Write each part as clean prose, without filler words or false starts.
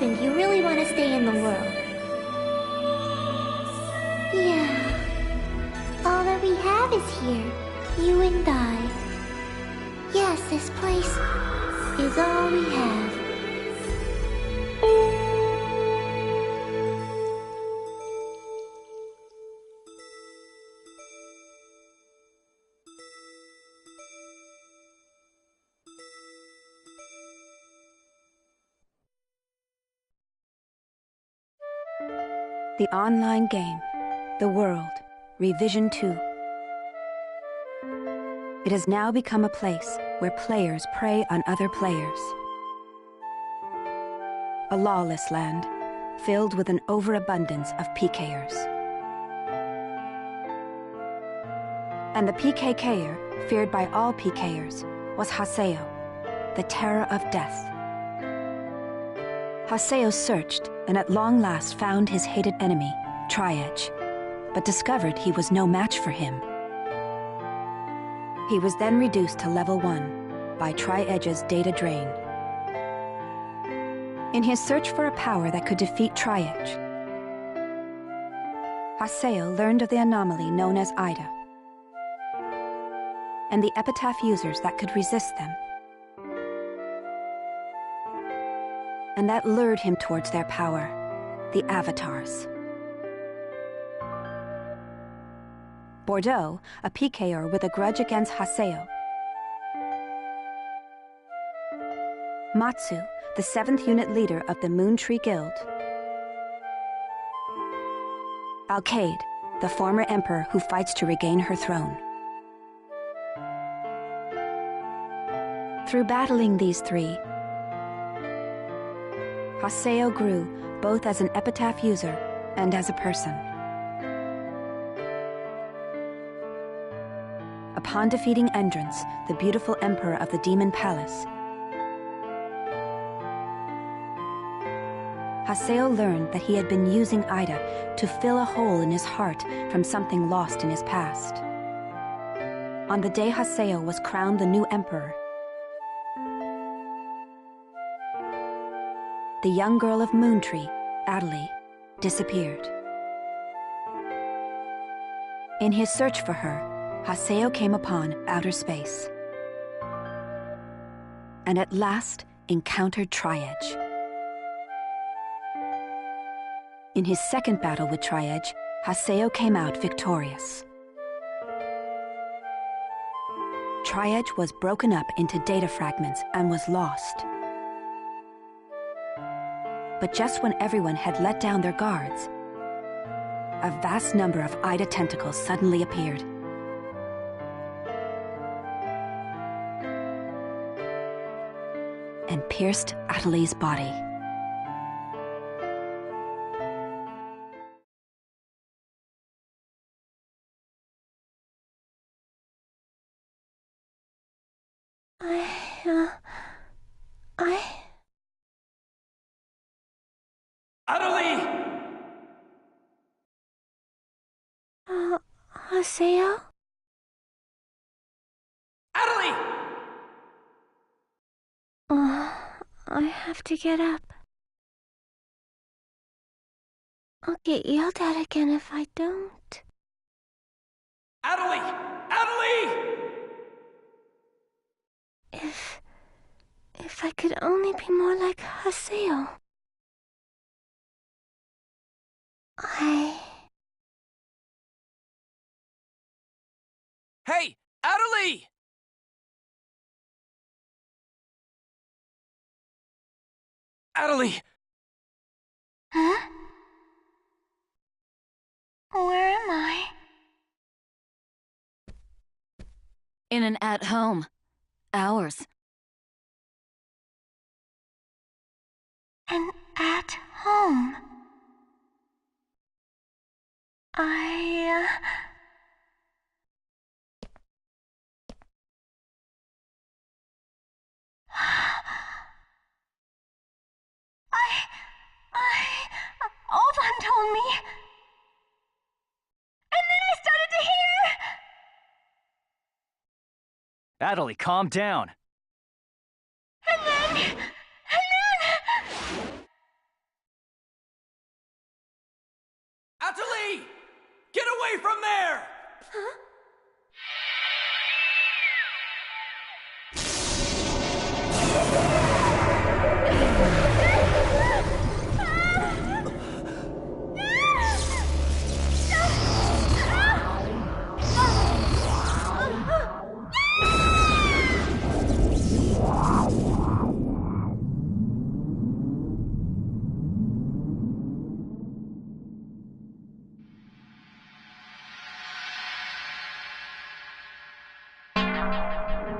think you really want to stay in the world. Yeah. All that we have is here. You and I. Yes, this place is all we have. The online game, The World, Revision 2. It has now become a place where players prey on other players. A lawless land, filled with an overabundance of PKers. And the PKKer, feared by all PKers, was Haseo, the terror of death. Haseo searched and at long last found his hated enemy, Tri-Edge, but discovered he was no match for him. He was then reduced to level 1 by Tri-Edge's data drain. In his search for a power that could defeat Tri-Edge, Haseo learned of the anomaly known as Ida, and the epitaph users that could resist them. And that lured him towards their power, the Avatars. Bordeaux, a PKer with a grudge against Haseo. Matsu, the 7th unit leader of the Moon Tree Guild. Alkaid, the former emperor who fights to regain her throne. Through battling these three, Haseo grew both as an epitaph user and as a person. Upon defeating Endrance, the beautiful emperor of the Demon Palace, Haseo learned that he had been using Ida to fill a hole in his heart from something lost in his past. On the day Haseo was crowned the new emperor, the young girl of Moontree, Adelie, disappeared. In his search for her, Haseo came upon outer space, and at last encountered Tri-Edge. In his second battle with Tri-Edge, Haseo came out victorious. Tri-Edge was broken up into data fragments and was lost. But just when everyone had let down their guards, a vast number of Ida tentacles suddenly appeared. And pierced Adelie's body. Adelie! Haseo? Adelie! I have to get up. I'll get yelled at again if I don't. Adelie! Adelie! If I could only be more like Haseo. Hey! Adelie! Adelie! Huh? Where am I? In an at-home. Ours. An at home. Oban told me. And then I started to hear. Adelie, calm down. And then.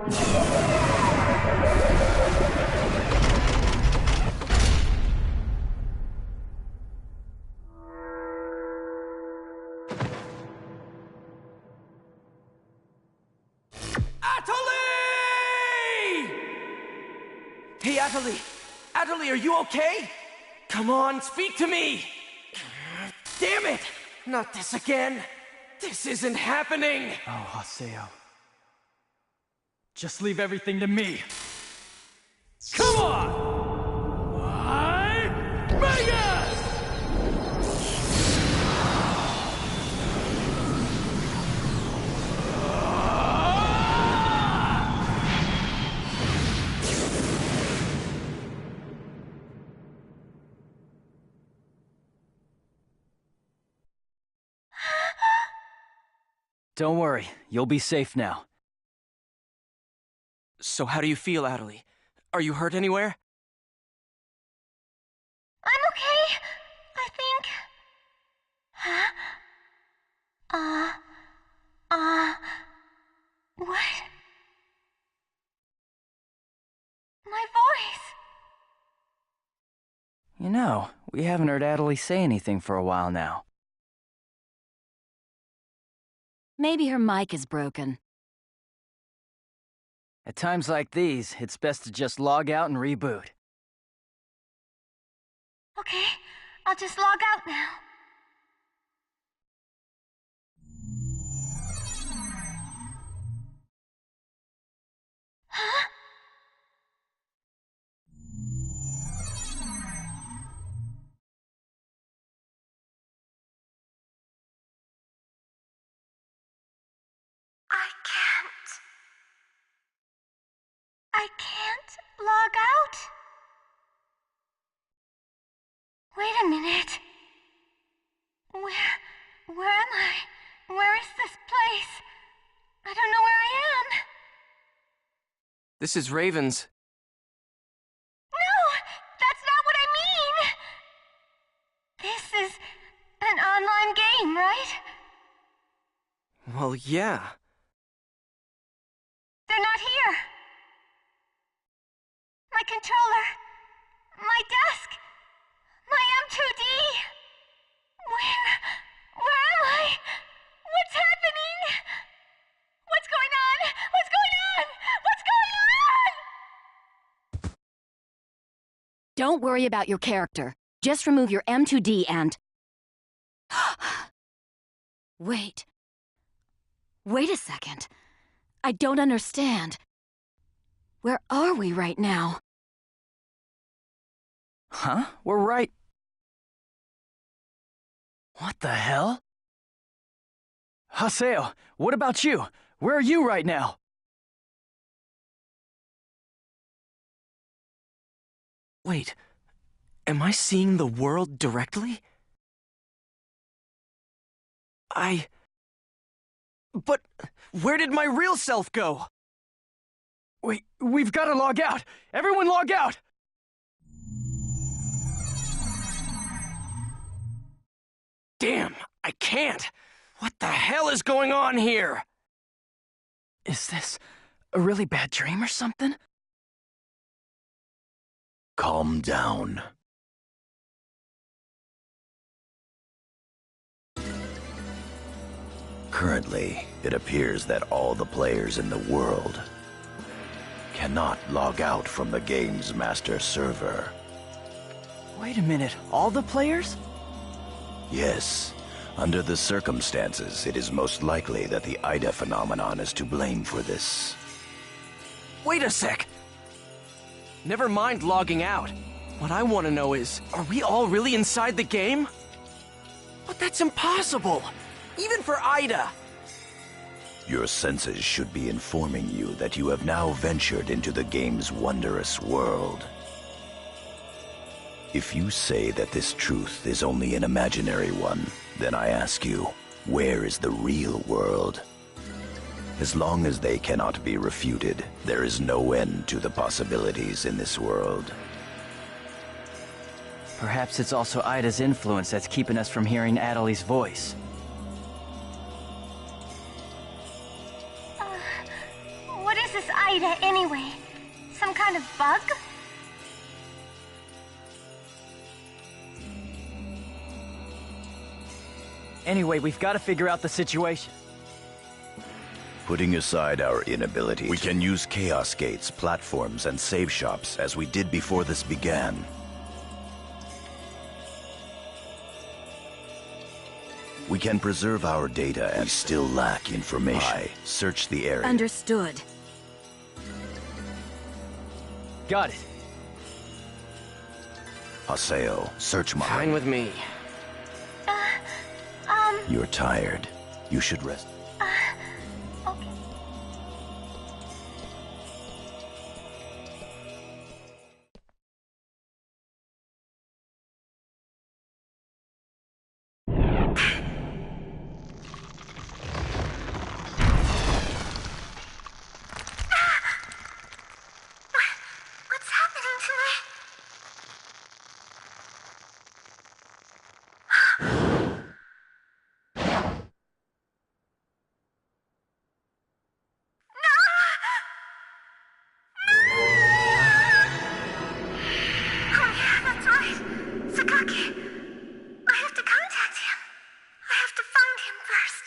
Atalie! Hey, Atalie! Atalie, are you okay? Come on, speak to me! Damn it! Not this again! This isn't happening! Oh, Haseo. Just leave everything to me. Come on! Vegas! Don't worry, you'll be safe now. So how do you feel, Atalie? Are you hurt anywhere? I'm okay, I think. Huh? What? My voice! You know, we haven't heard Atalie say anything for a while now. Maybe her mic is broken. At times like these, it's best to just log out and reboot. Okay, I'll just log out now. Huh? I can't log out? Wait a minute. Where am I? Where is this place? I don't know where I am. This is Raven's. No, that's not what I mean. This is an online game, right? Well, yeah. They're not here. My controller. My desk. My M2D. Where am I? What's happening? What's going on? What's going on? What's going on? Don't worry about your character. Just remove your M2D and... Wait. Wait a second. I don't understand. Where are we right now? Huh? We're right... What the hell? Haseo, what about you? Where are you right now? Wait, am I seeing the world directly? But where did my real self go? We've got to log out! Everyone log out! Damn, I can't! What the hell is going on here? Is this a really bad dream or something? Calm down. Currently, it appears that all the players in the world cannot log out from the game's master server. Wait a minute, all the players? Yes, under the circumstances, it is most likely that the Ida phenomenon is to blame for this. Wait a sec! Never mind logging out. What I want to know is, are we all really inside the game? But that's impossible! Even for Ida! Your senses should be informing you that you have now ventured into the game's wondrous world. If you say that this truth is only an imaginary one, then I ask you, where is the real world? As long as they cannot be refuted, there is no end to the possibilities in this world. Perhaps it's also Ida's influence that's keeping us from hearing Adelie's voice. What is this Ida anyway? Some kind of bug? Anyway, we've got to figure out the situation. Putting aside our inabilities, we can use chaos gates, platforms, and save shops as we did before this began. We can preserve our data and we still lack information. Search the area. Understood. Got it. Haseo, search my... Fine with me. You're tired. You should rest. Okay. What's happening to me? Oh yeah, that's right. Sakaki. I have to contact him. I have to find him first.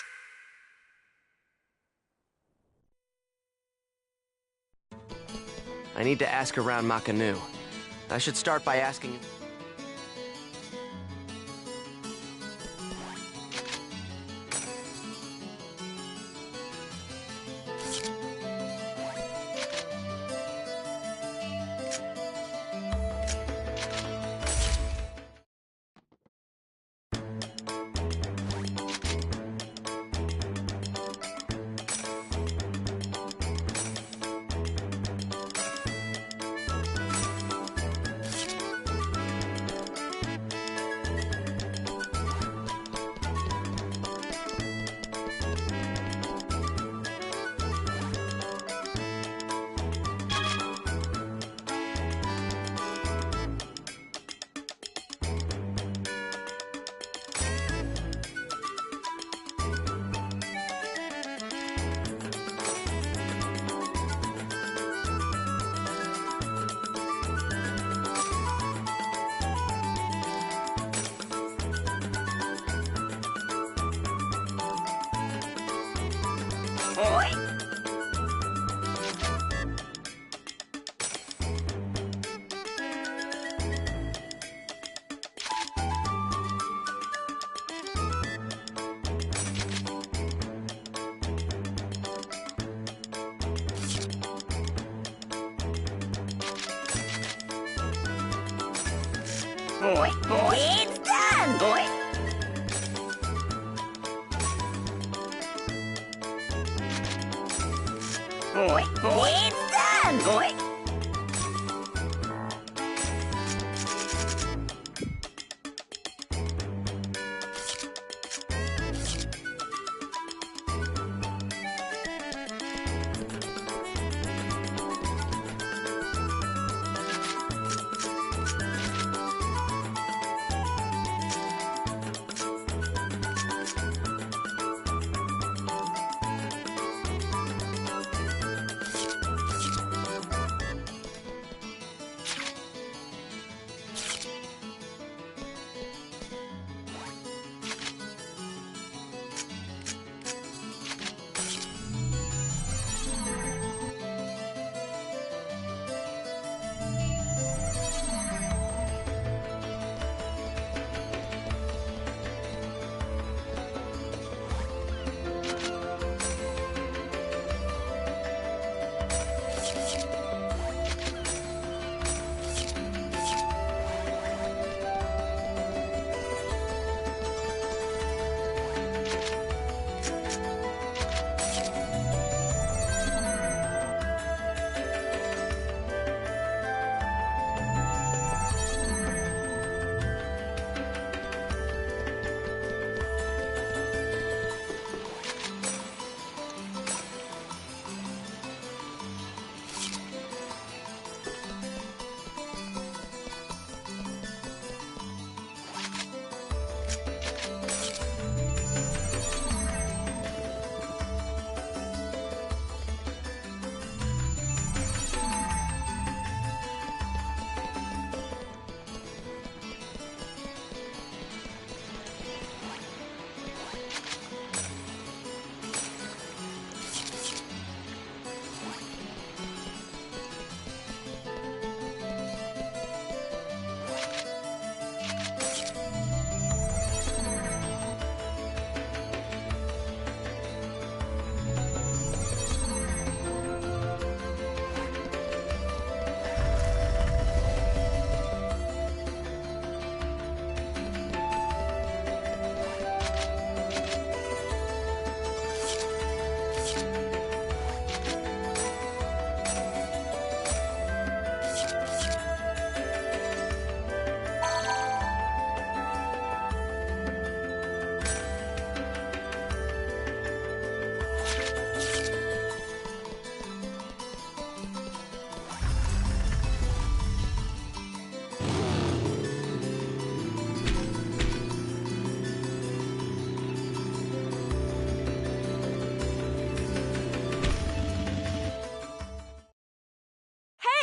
I need to ask around Makanu. I should start by asking... It's done, boy. It's done, boy.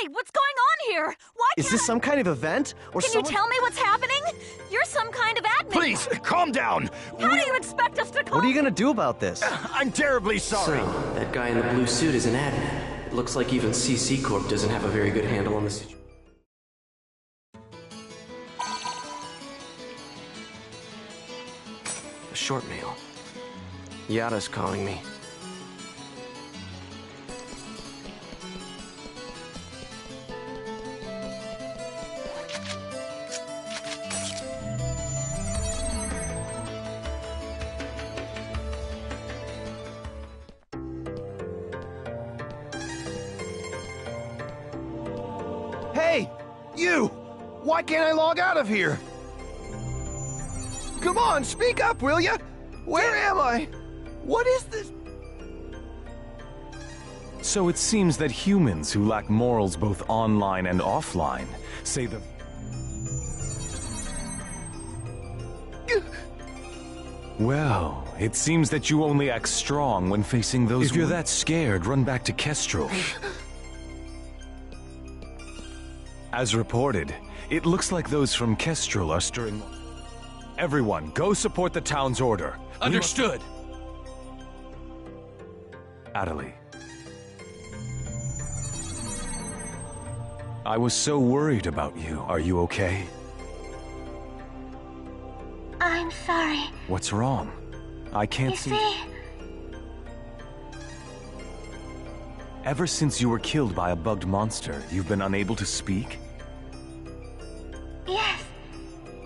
Wait, what's going on here? Why Is this some kind of event? Or Can you tell me what's happening? You're some kind of admin. Please, calm down! How do you expect us to calm? What are you gonna do about this? I'm terribly sorry. So, that guy in the blue suit is an admin. It looks like even CC Corp doesn't have a very good handle on the situation. A short mail. Yada's calling me. Hey! You! Why can't I log out of here? Come on, speak up, will ya? Where am I? What is this? So it seems that humans who lack morals both online and offline say the... Well, it seems that you only act strong when facing those... If you're that scared, run back to Kestrel. As reported, it looks like those from Kestrel are stirring... Everyone, go support the town's order. Understood. Adelie. I was so worried about you. Are you okay? I'm sorry. What's wrong? I can't You see... see, Ever since you were killed by a bugged monster, you've been unable to speak? yes.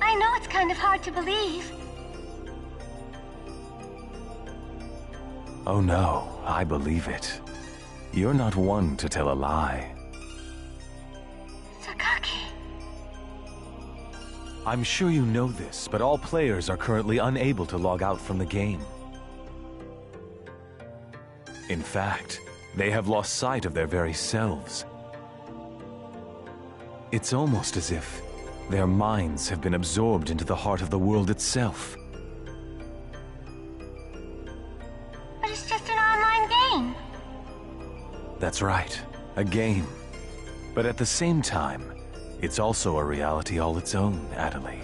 I know it's kind of hard to believe. Oh no, I believe it. You're not one to tell a lie. Sakaki. I'm sure you know this, but all players are currently unable to log out from the game. In fact, they have lost sight of their very selves. It's almost as if their minds have been absorbed into the heart of the world itself. But it's just an online game. That's right, a game. But at the same time, it's also a reality all its own, Adelie.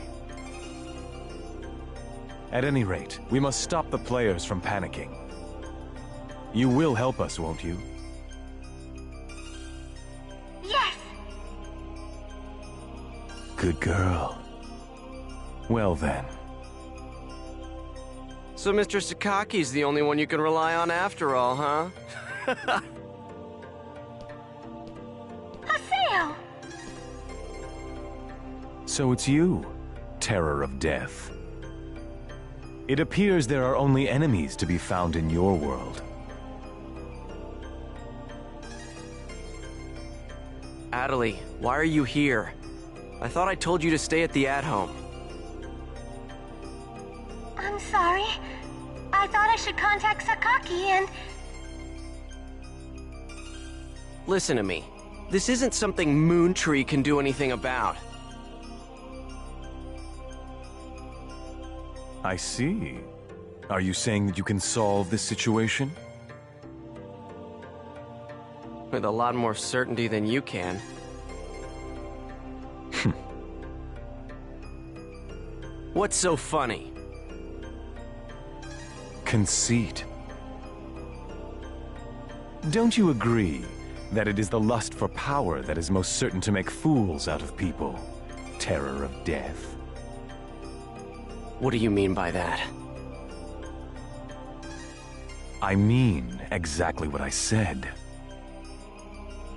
At any rate, we must stop the players from panicking. You will help us, won't you? Yes. Good girl. Well then. So Mr. Sakaki's the only one you can rely on after all, huh? Haseo! So it's you, Terror of Death. It appears there are only enemies to be found in your world. Adelie, why are you here? I thought I told you to stay at the at-home. I'm sorry. I thought I should contact Sakaki and... Listen to me. This isn't something Moontree can do anything about. I see. Are you saying that you can solve this situation? With a lot more certainty than you can. What's so funny? Conceit. Don't you agree that it is the lust for power that is most certain to make fools out of people? Terror of Death. What do you mean by that? I mean exactly what I said.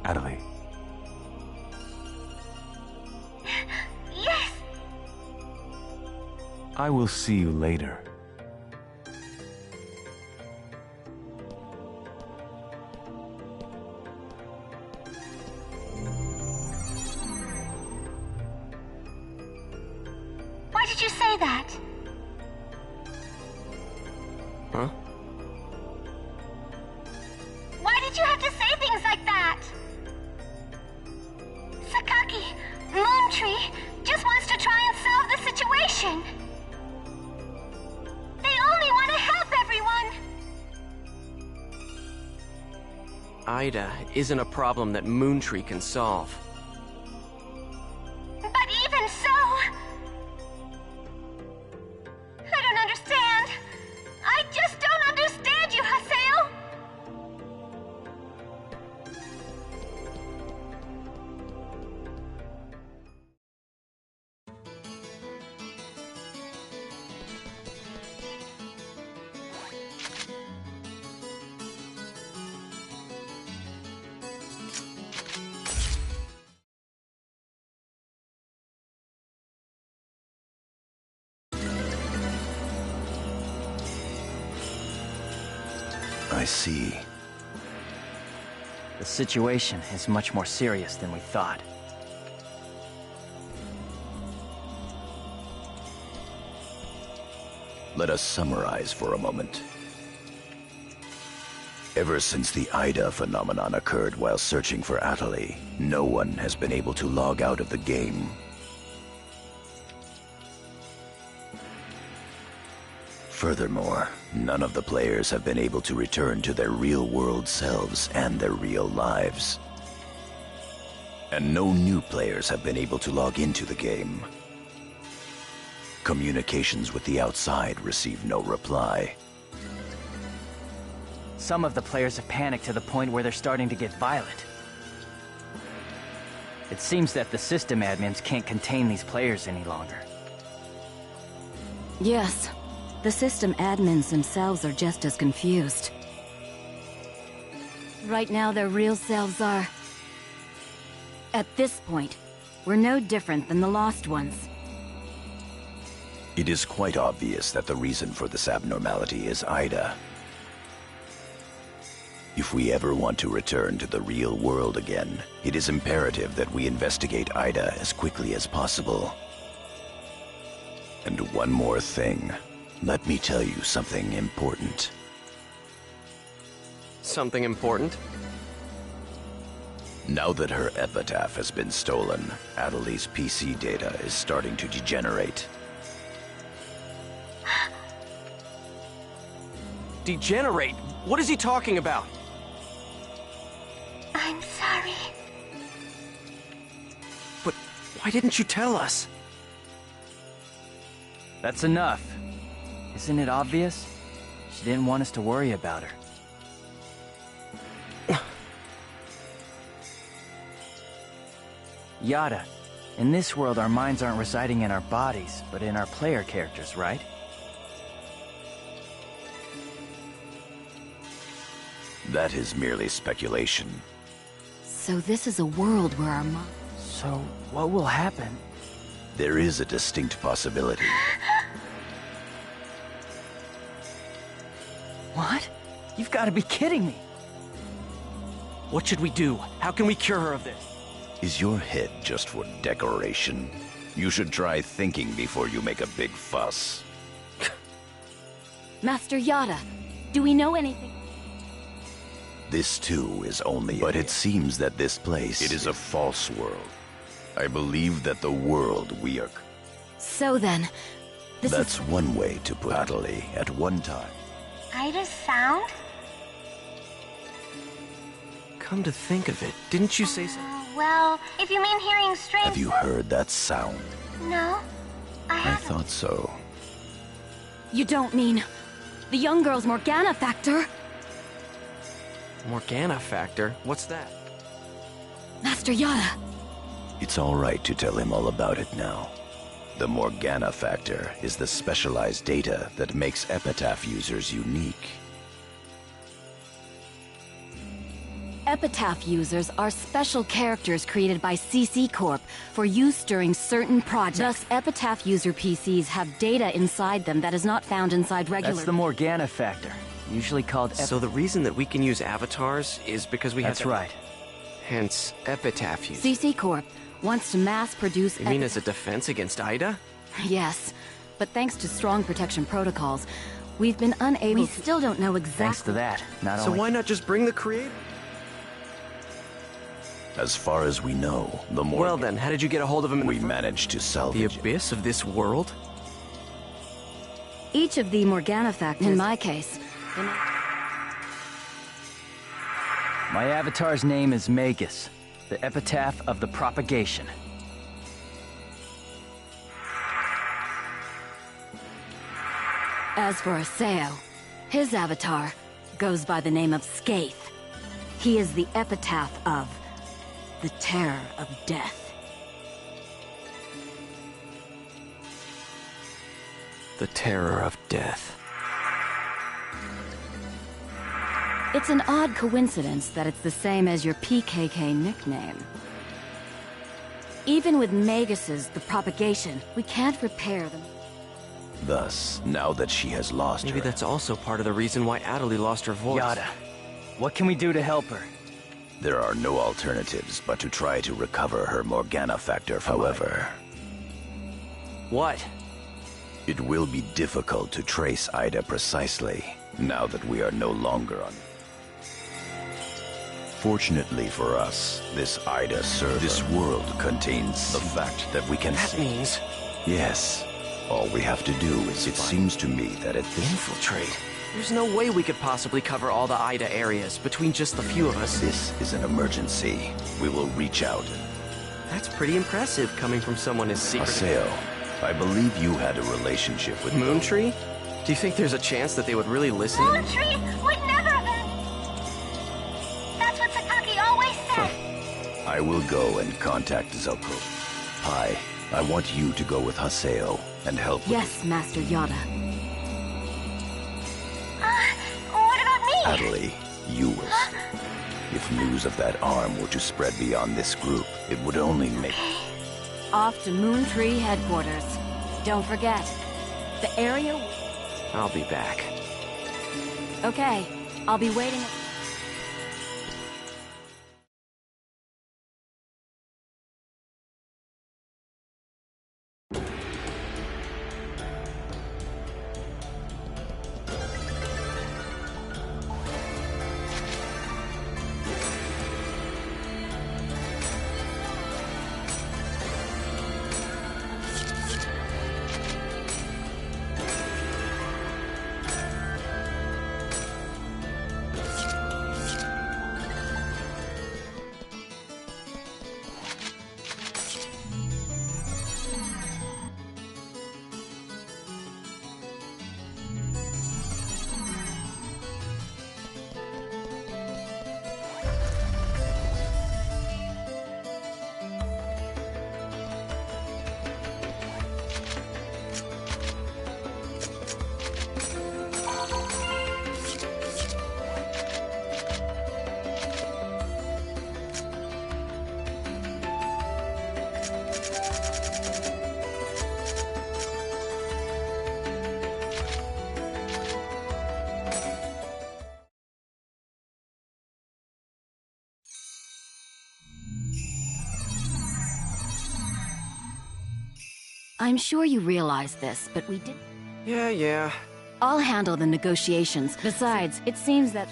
Adelie. Yes! I will see you later. Why did you say that? Huh? Why did you have to say things like that? Sakaki, Moontree, just wants to try and solve the situation. They only want to help everyone. Ida isn't a problem that Moontree can solve. But even so... I don't understand. I just don't understand you, Haseo! I see. The situation is much more serious than we thought. Let us summarize for a moment. Ever since the Ida phenomenon occurred while searching for Atali, no one has been able to log out of the game. Furthermore, none of the players have been able to return to their real-world selves and their real lives. And no new players have been able to log into the game. Communications with the outside receive no reply. Some of the players have panicked to the point where they're starting to get violent. It seems that the system admins can't contain these players any longer. Yes. The system admins themselves are just as confused. Right now, their real selves are... At this point, we're no different than the Lost Ones. It is quite obvious that the reason for this abnormality is Ida. If we ever want to return to the real world again, it is imperative that we investigate Ida as quickly as possible. And one more thing. Let me tell you something important. Something important? Now that her epitaph has been stolen, Atali's PC data is starting to degenerate. Degenerate? What is he talking about? I'm sorry. But why didn't you tell us? That's enough. Isn't it obvious? She didn't want us to worry about her. Yada, in this world our minds aren't residing in our bodies, but in our player characters, right? That is merely speculation. So this is a world where our minds... So, what will happen? There is a distinct possibility. What? You've got to be kidding me! What should we do? How can we cure her of this? Is your head just for decoration? You should try thinking before you make a big fuss. Master Yada, do we know anything? This too is only... But it seems that this place... It is a false world. I believe that the world we are... So then, That's one way to put Atali at one time. Ida's sound? Come to think of it, didn't you say so? Well, if you mean hearing strange... Have you heard that sound? No, I I haven't. thought so. You don't mean... the young girl's Morgana factor? Morgana factor? What's that? Master Yada! It's all right to tell him all about it now. The Morgana factor is the specialized data that makes Epitaph users unique. Epitaph users are special characters created by CC Corp for use during certain projects. Thus, Epitaph user PCs have data inside them that is not found inside regular... That's the Morgana factor, usually called So the reason that we can use avatars is because we have... That's right. Hence, Epitaph use. CC Corp wants to mass produce... You mean as a defense against Ida? Yes, but thanks to strong protection protocols, we've been unable... We still don't know exactly... Thanks to that, not So only... why not just bring the creator? As far as we know, the more... Well then, how did you get a hold of him in we the managed to The salvage it. abyss of this world? Each of the Morgana factors... In my case... My avatar's name is Magus, the epitaph of the propagation. As for Aseo, his avatar goes by the name of Skaith. He is the epitaph of the terror of death. The terror of death. It's an odd coincidence that it's the same as your PKK nickname. Even with Magus's the propagation, we can't repair them. Thus, now that she has lost Maybe her... that's also part of the reason why Adelie lost her voice. Yada, what can we do to help her? There are no alternatives but to try to recover her Morgana factor, however. What? It will be difficult to trace Ida precisely, now that we are no longer on... Fortunately for us, this Ida server... This world contains the fact that we can... That means... Yes. All we have to do is... It seems to me that at this... Infiltrate? There's no way we could possibly cover all the Ida areas between just the few of us. This is an emergency. We will reach out. That's pretty impressive coming from someone as secret... Aseo, I believe you had a relationship with... Moontree? Do you think there's a chance that they would really listen? Moontree would never have... That's what Sakaki always said. I will go and contact Zoko. Hi, I want you to go with Haseo and help with... Yes, Master Yada. What about me? Adelie, you will... If news of that arm were to spread beyond this group, it would only make... Off to Moontree headquarters. Don't forget, the area... I'll be back. Okay, I'll be waiting... I'm sure you realize this, but we did... Yeah. I'll handle the negotiations. Besides, it seems that...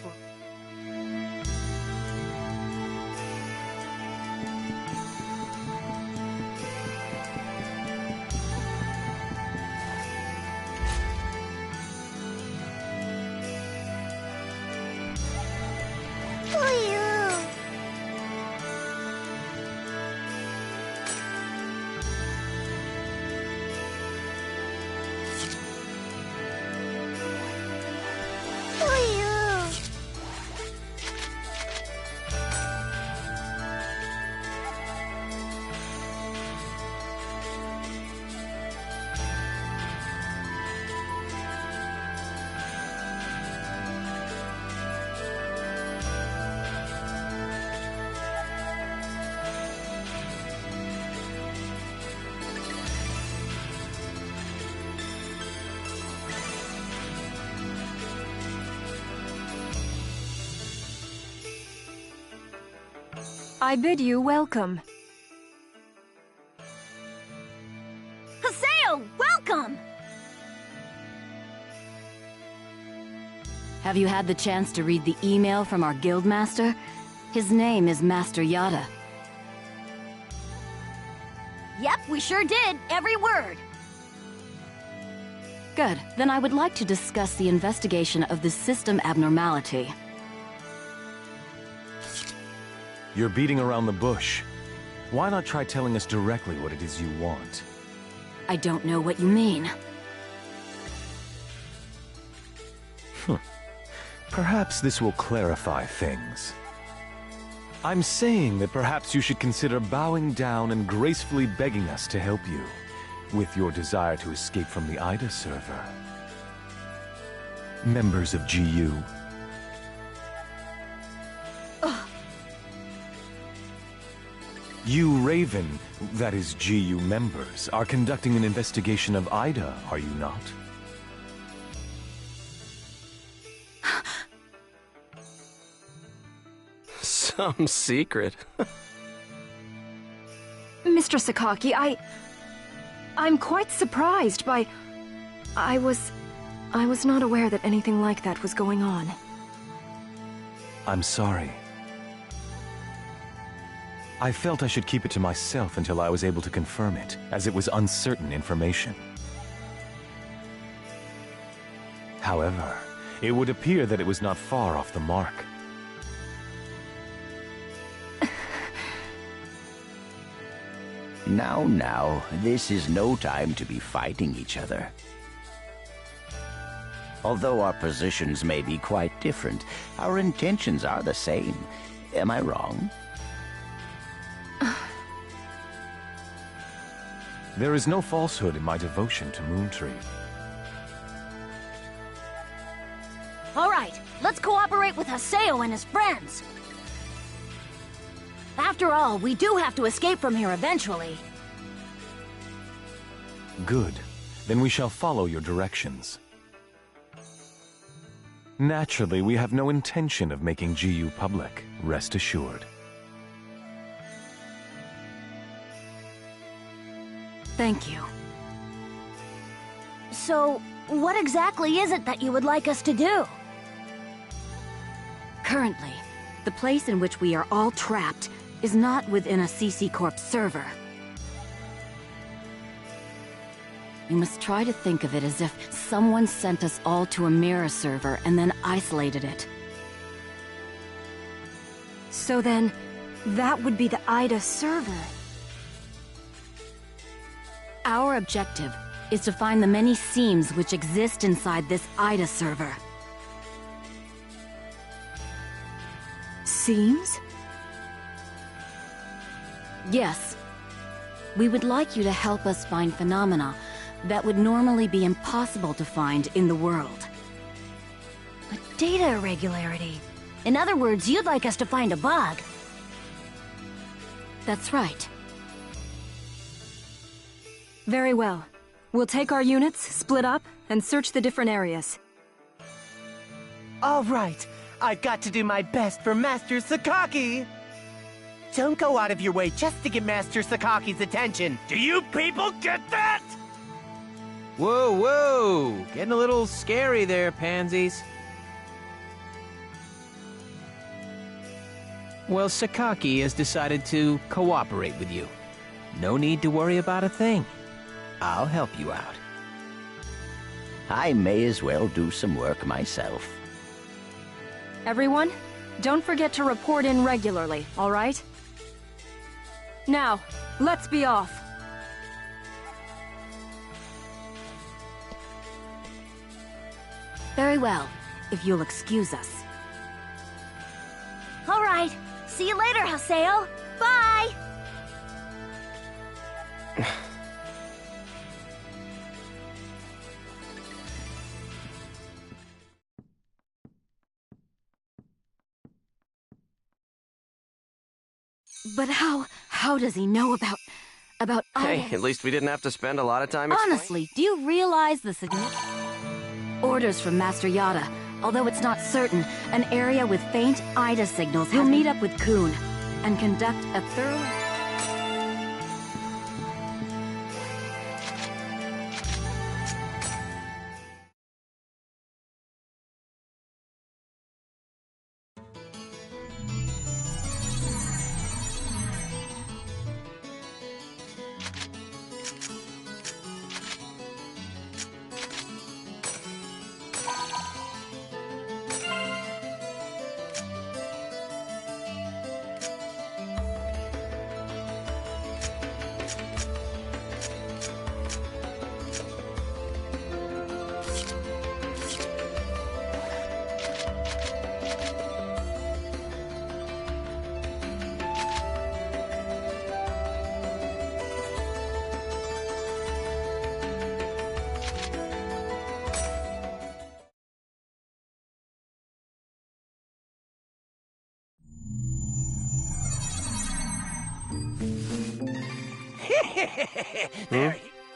I bid you welcome. Haseo, welcome! Have you had the chance to read the email from our guildmaster? His name is Master Yada. Yep, we sure did. Every word. Good. Then I would like to discuss the investigation of the system abnormality. You're beating around the bush. Why not try telling us directly what it is you want? I don't know what you mean. Perhaps this will clarify things. I'm saying that perhaps you should consider bowing down and gracefully begging us to help you with your desire to escape from the Ida server. Members of GU. You Raven, that is GU members, are conducting an investigation of Ida, are you not? Some secret. Mr. Sakaki, I'm quite surprised by... I was not aware that anything like that was going on. I'm sorry. I felt I should keep it to myself until I was able to confirm it, as it was uncertain information. However, it would appear that it was not far off the mark. Now, this is no time to be fighting each other. Although our positions may be quite different, our intentions are the same. Am I wrong? There is no falsehood in my devotion to Moontree. All right, let's cooperate with Haseo and his friends. After all, we do have to escape from here eventually. Good. Then we shall follow your directions. Naturally, we have no intention of making GU public, rest assured. Thank you. So, what exactly is it that you would like us to do? Currently, the place in which we are all trapped is not within a CC Corp server. You must try to think of it as if someone sent us all to a mirror server and then isolated it. So then, that would be the Ida server. Our objective is to find the many seams which exist inside this Ida server. Seams? Yes. We would like you to help us find phenomena that would normally be impossible to find in the world. A data irregularity. In other words, you'd like us to find a bug. That's right. Very well. We'll take our units, split up, and search the different areas. All right, I've got to do my best for Master Sakaki. Don't go out of your way just to get Master Sakaki's attention. Do you people get that? Whoa, whoa! Getting a little scary there, pansies. Well, Sakaki has decided to cooperate with you. No need to worry about a thing. I'll help you out. I may as well do some work myself. Everyone, don't forget to report in regularly, all right? Now, let's be off. Very well, if you'll excuse us. All right, see you later, Haseo. Bye! But how does he know about Hey, Ida? at least we didn't have to spend a lot of time explaining. Honestly, do you realize the significance? Orders from Master Yada. Although it's not certain, an area with faint Ida signals. He'll meet up with Kun and conduct a thorough...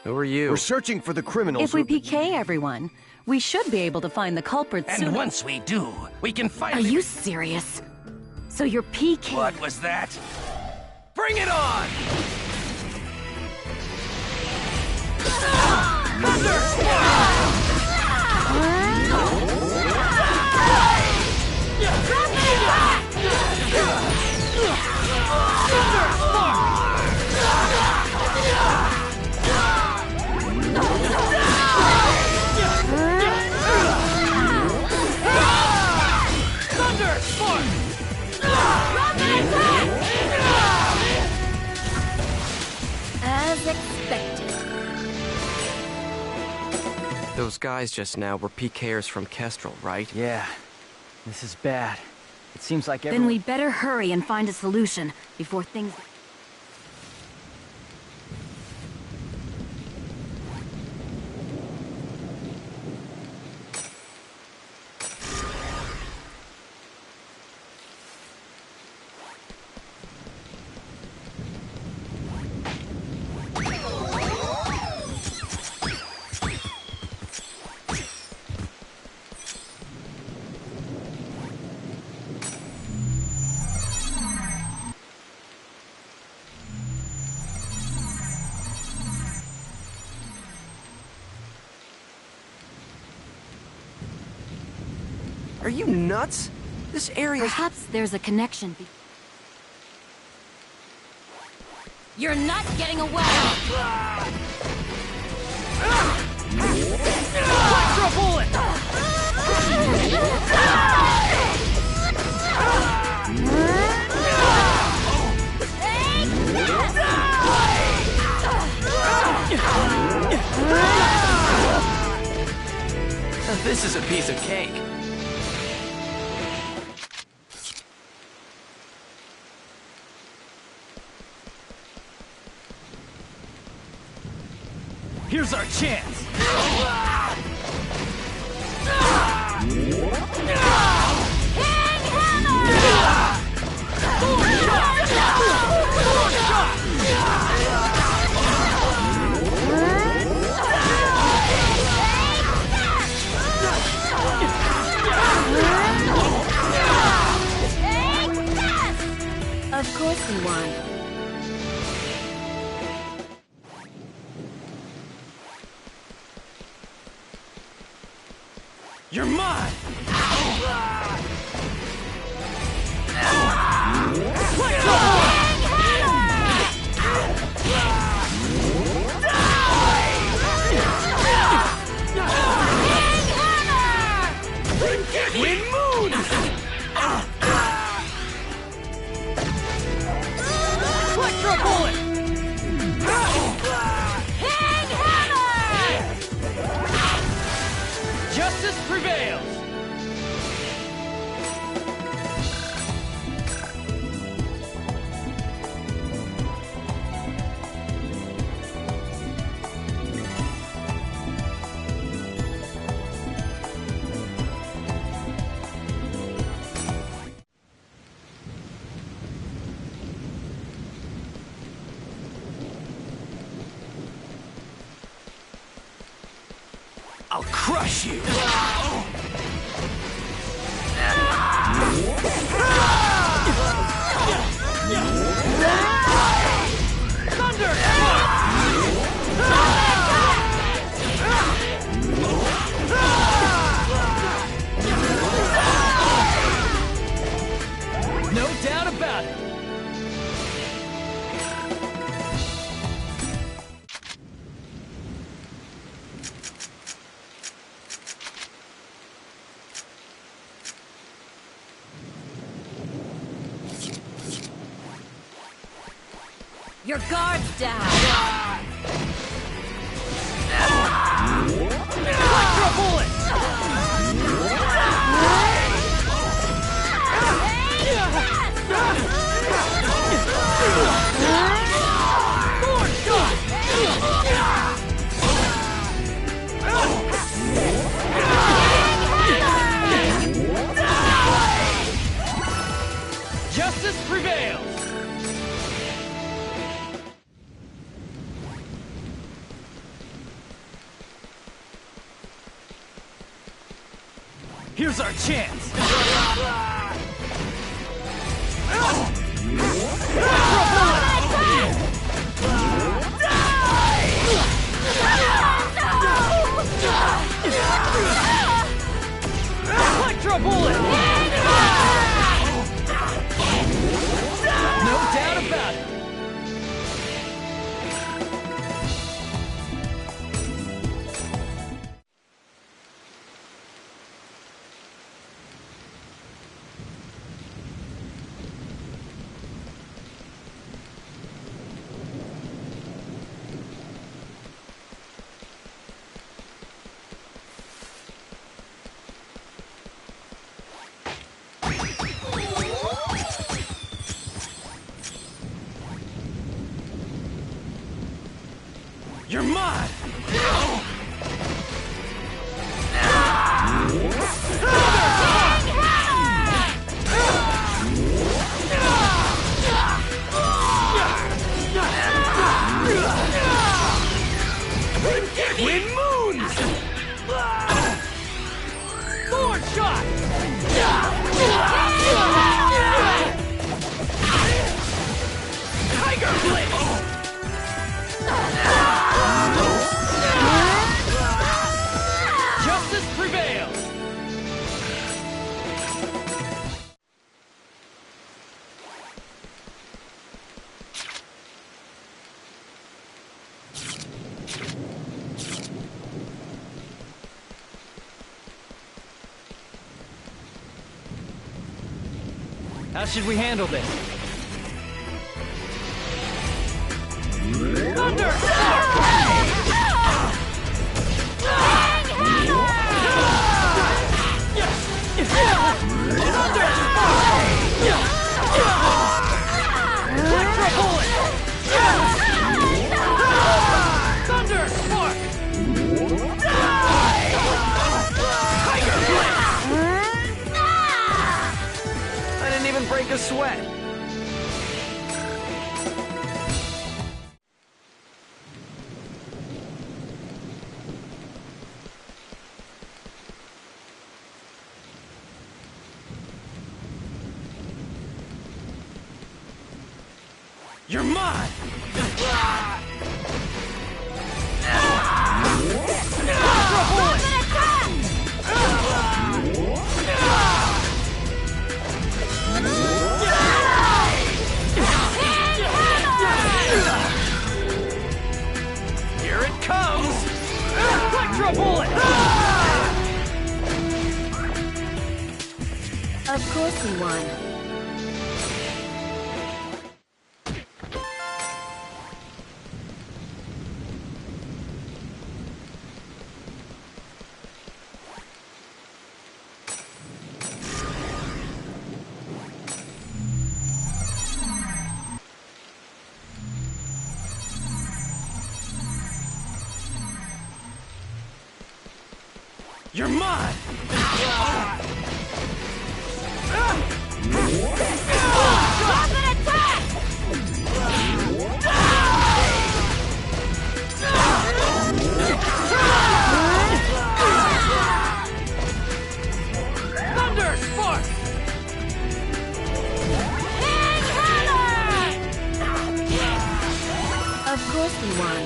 Who are you? We're searching for the criminals. If we PK everyone, we should be able to find the culprits soon. And once we do, we can Are finally... you serious? So you're PK... What was that? Bring it on! As expected. Those guys just now were PKers from Kestrel, right? Yeah. This is bad. It seems like Then we better hurry and find a solution before things... Are you nuts? This area... Perhaps there's a connection You're not getting away! Electro bullet! This is a piece of cake. Here's our chance! Of course we won. You're mine! Wind moon! Electro bullet! Justice prevails! I'll crush you! Thunder! No doubt about it! Your guard's down! Electro bullet! Justice prevails! Here's our chance! Electro bullet! No doubt about it! You're mine! Wind moons! Sword shot! Tiger blade! Justice prevails! How should we handle this? Thunder! Electro bullet! Thunder spark! Tiger blade! I didn't even break a sweat. You're mine! Here it comes! Electro bullet! Of course we won. You're mine! Rapid attack! Thunder spark! Big hammer! Of course we won.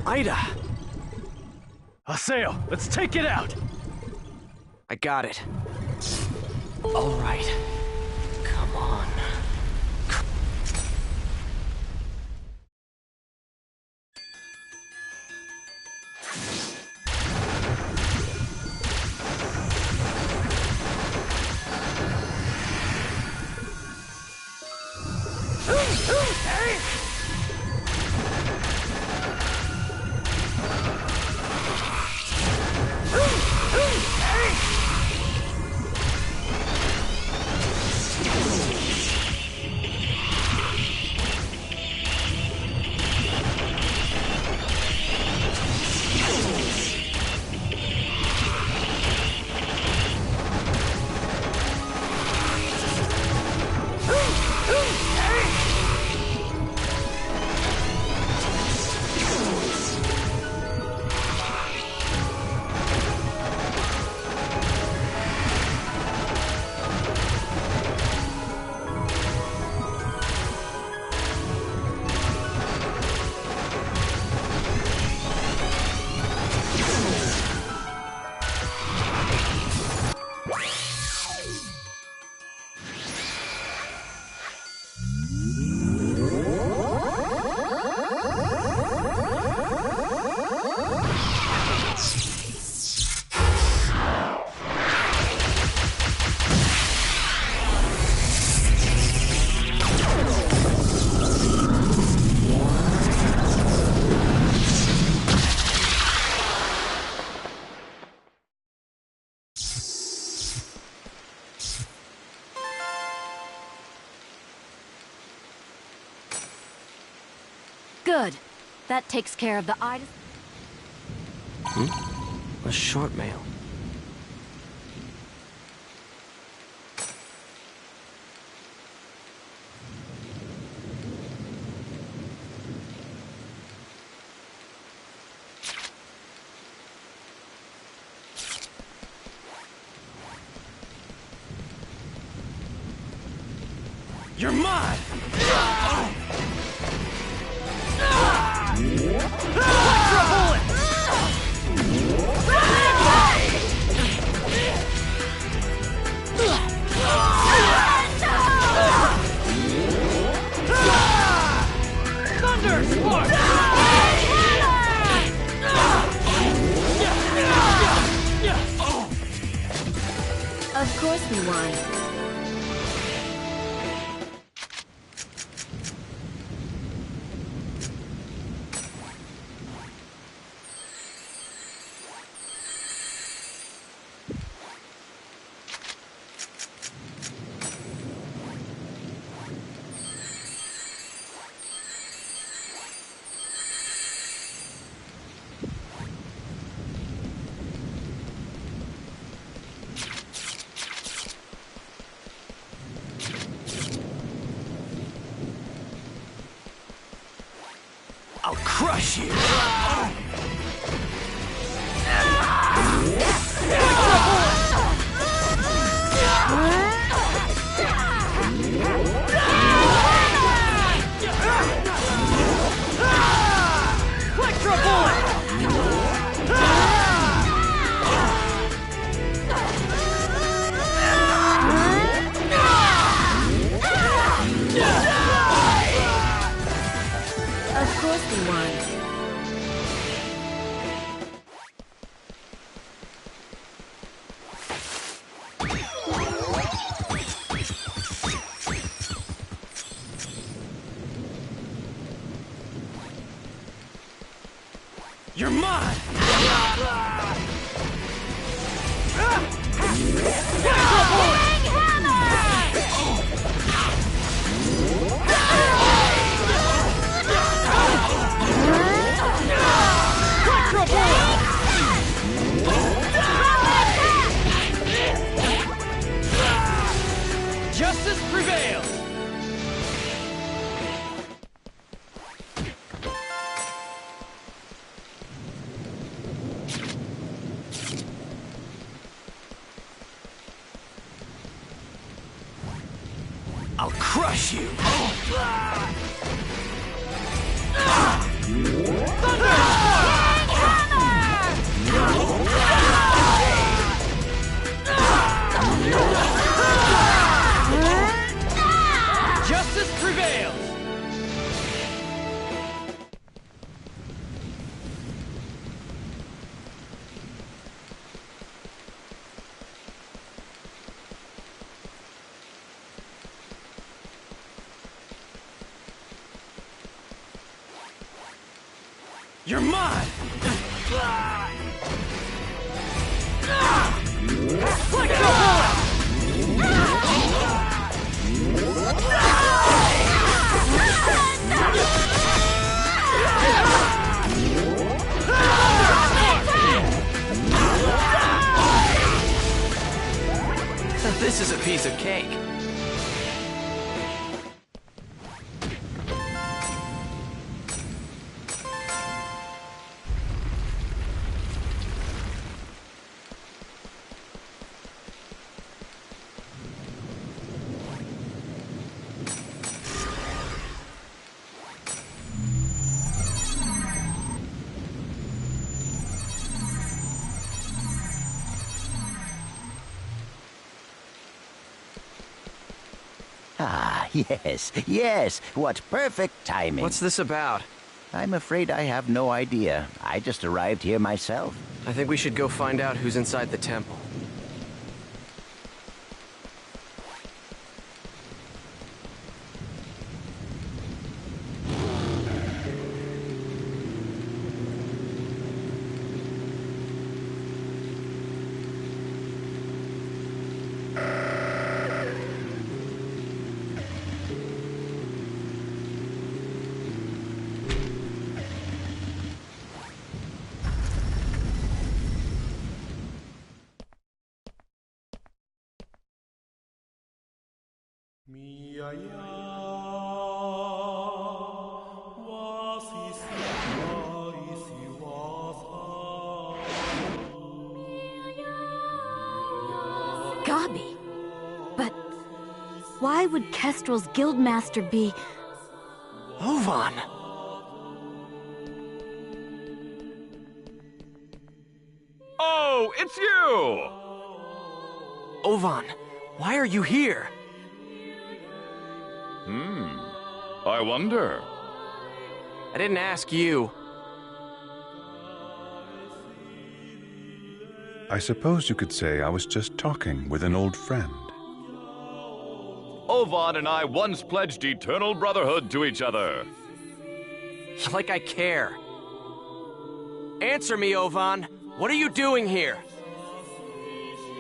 Ida! Haseo, let's take it out! I got it. All right. Come on. Hey! Good. That takes care of the Ida... A short mail. You're mine! Thunder Spark! Of course we won. I'll crush you! Of course we won. You're mine! Justice prevails! I'll crush you! Justice prevails! You're mine! This is a piece of cake. Ah, yes, what perfect timing. What's this about? I'm afraid I have no idea. I just arrived here myself. I think we should go find out who's inside the temple. Gabi. But why would Kestrel's guildmaster be... Ovan! Oh, it's you! Ovan, why are you here? I wonder. I didn't ask you. I suppose you could say I was just talking with an old friend. Ovan and I once pledged eternal brotherhood to each other. Like I care. Answer me, Ovan. What are you doing here?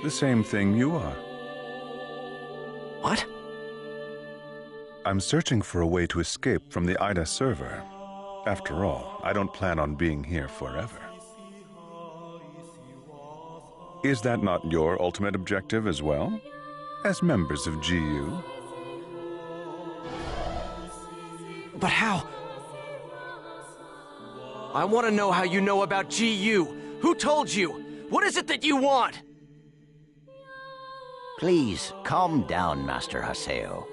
The same thing you are. What? I'm searching for a way to escape from the Ida server. After all, I don't plan on being here forever. Is that not your ultimate objective as well? As members of GU? But how? I want to know how you know about GU. Who told you? What is it that you want? Please, calm down, Master Haseo.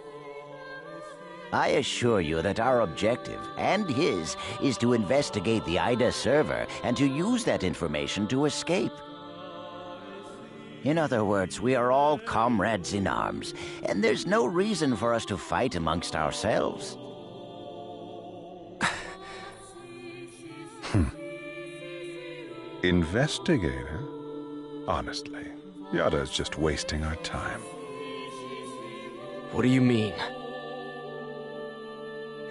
I assure you that our objective, and his, is to investigate the Ida server and to use that information to escape. In other words, we are all comrades in arms, and there's no reason for us to fight amongst ourselves. Investigator? Honestly, Yada's just wasting our time. What do you mean?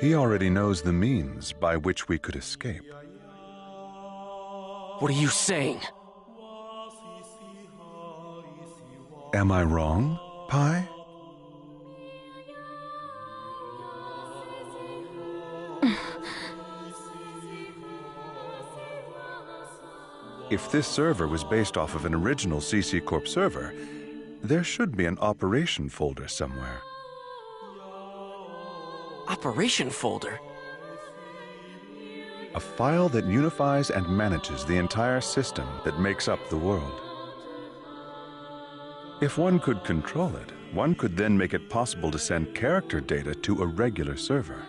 He already knows the means by which we could escape. What are you saying? Am I wrong, Pai? If this server was based off of an original CC Corp server, there should be an operation folder somewhere. Operation folder? A file that unifies and manages the entire system that makes up the world. If one could control it, one could then make it possible to send character data to a regular server.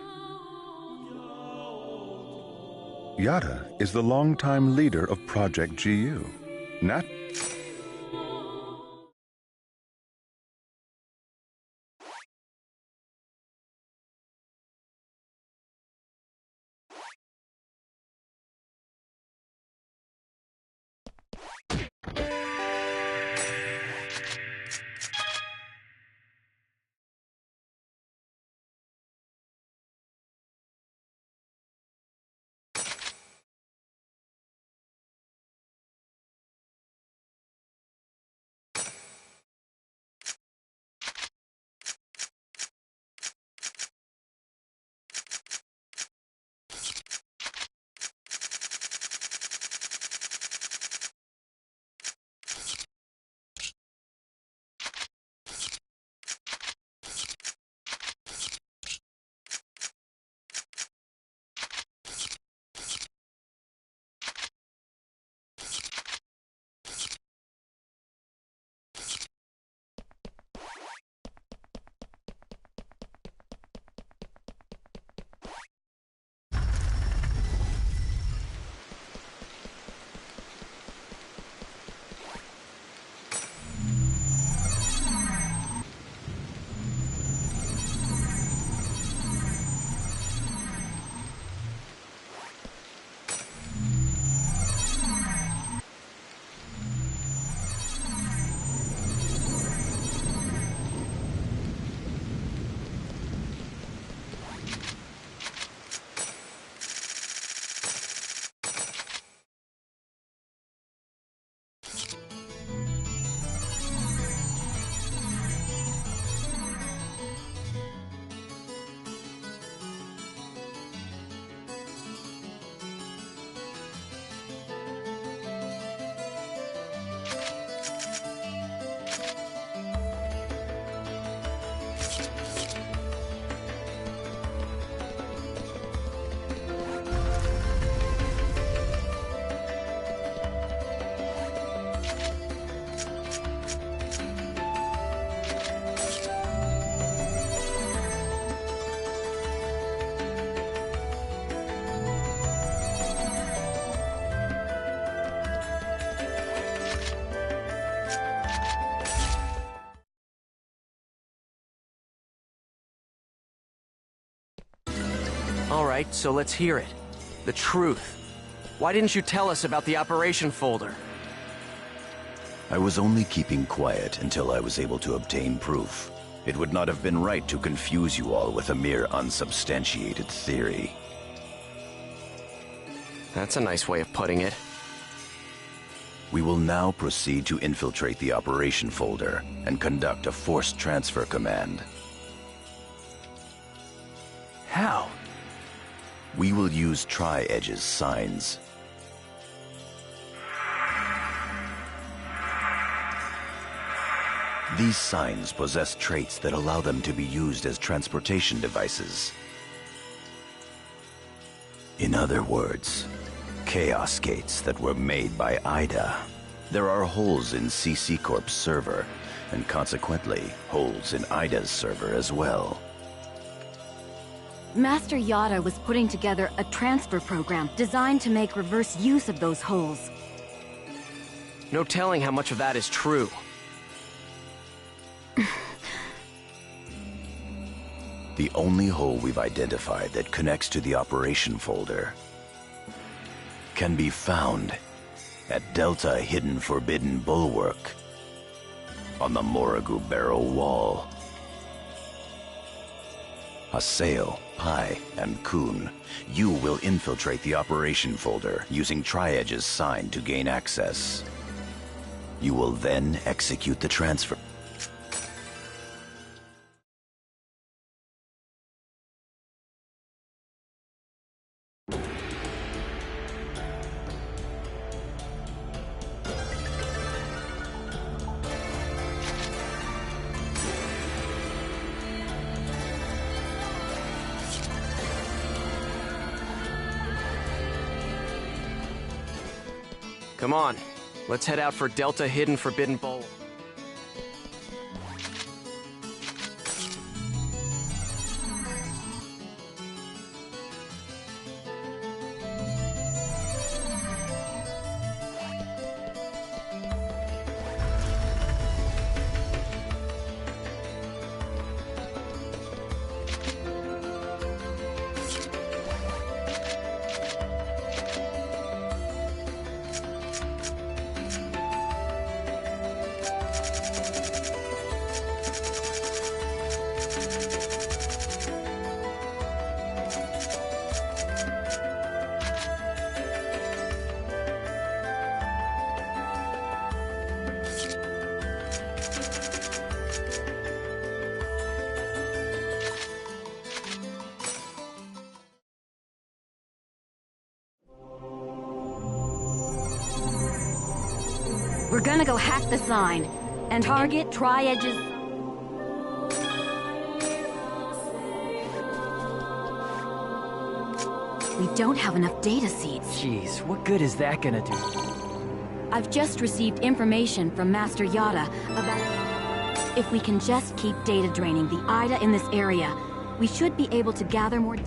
Yada is the longtime leader of Project GU. Alright, so let's hear it. The truth. Why didn't you tell us about the operation folder? I was only keeping quiet until I was able to obtain proof. It would not have been right to confuse you all with a mere unsubstantiated theory. That's a nice way of putting it. We will now proceed to infiltrate the operation folder and conduct a forced transfer command. How? We will use Tri-Edge's signs. These signs possess traits that allow them to be used as transportation devices. In other words, Chaos Gates that were made by Ida. There are holes in CC Corp's server, and consequently, holes in Ida's server as well. Master Yada was putting together a transfer program designed to make reverse use of those holes. No telling how much of that is true. The only hole we've identified that connects to the operation folder can be found at Delta Hidden Forbidden Bulwark on the Morrigu Barrow Wall. Haseo, Pai, and Kun, you will infiltrate the operation folder using Tri-Edge's sign to gain access. You will then execute the transfer. Come on, let's head out for Delta Hidden Forbidden Bowl. We're gonna go hack the sign and target Tri-Edge's... We don't have enough data seeds. Jeez, what good is that gonna do? I've just received information from Master Yada about... If we can just keep data draining the Ida in this area, we should be able to gather more...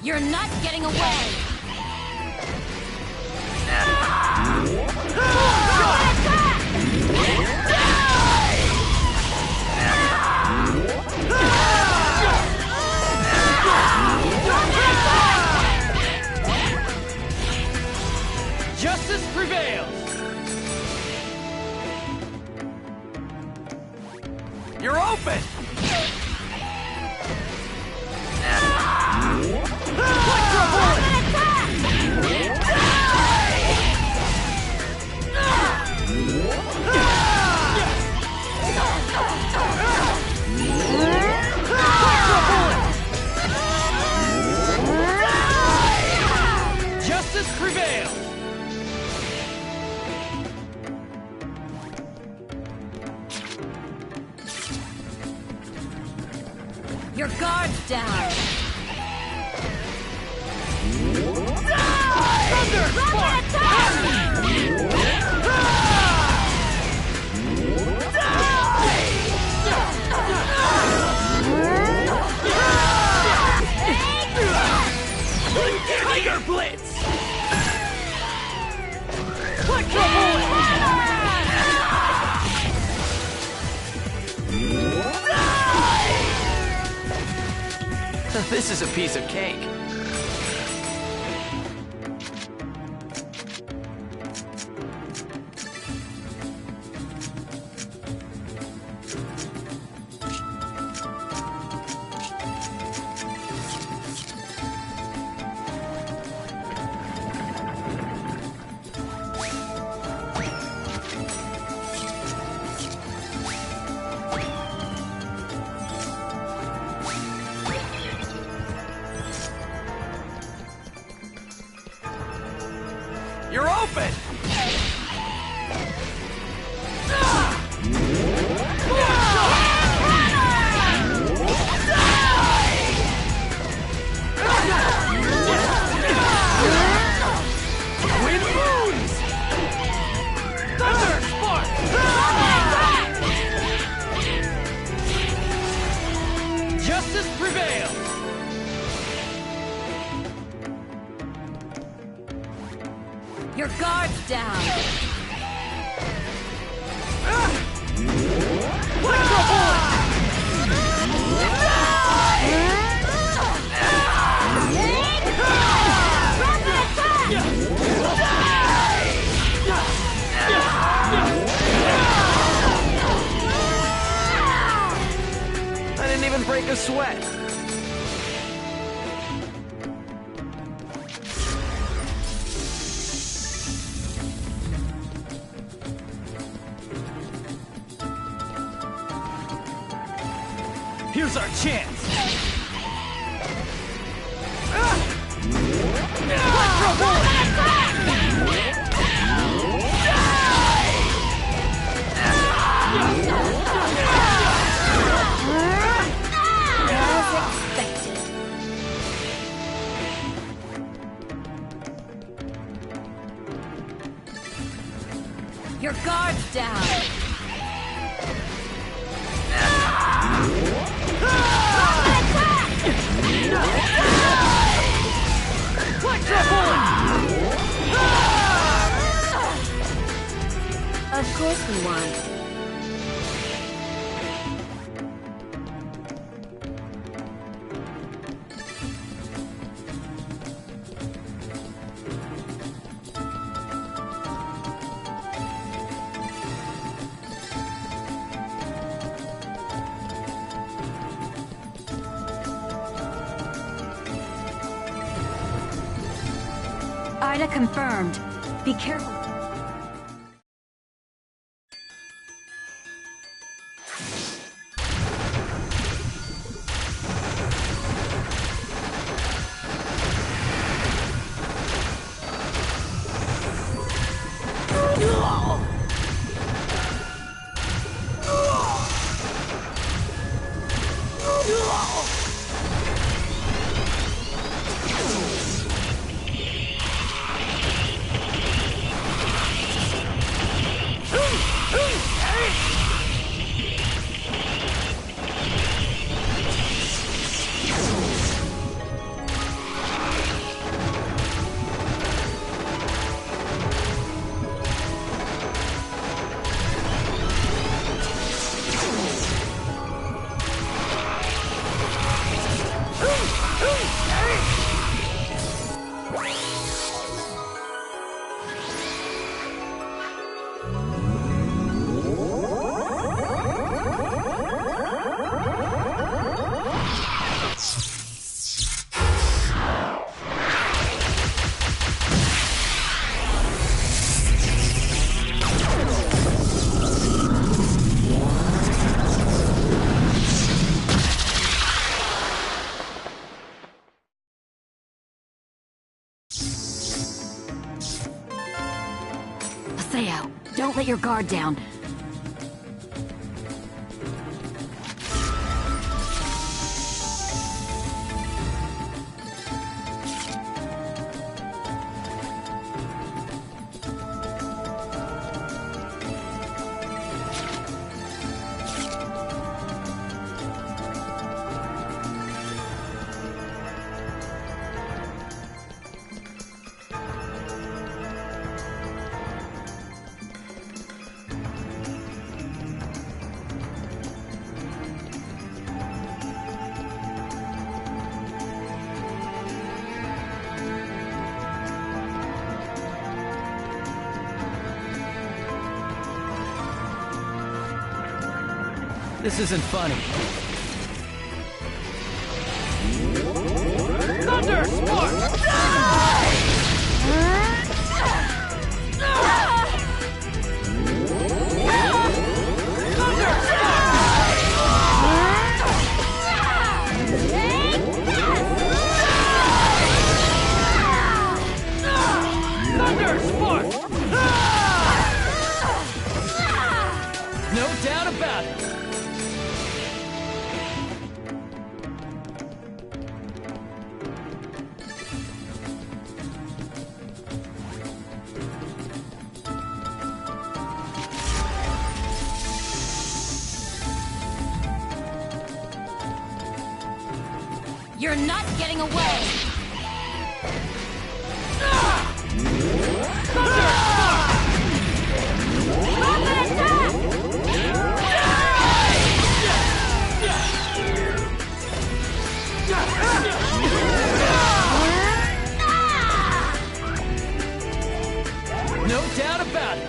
You're not getting away! Justice prevails! You're open! Justice prevails! Your guard's down! Thunder Spark! Tiger Blitz! Electro Bullet! This is a piece of cake. You're open! Wind moons! Thunder Spark! Justice prevails! Your guard's down! Electro Bullet! I didn't even break a sweat. Here's our chance! Electro Bullet! Your guard's down! Electro Bullet! Of course we won. Ida confirmed. Be careful. Haseo, don't let your guard down. This isn't funny. Thunder Spark! Thunder Spark! No doubt about it. You're not getting away! No doubt about it.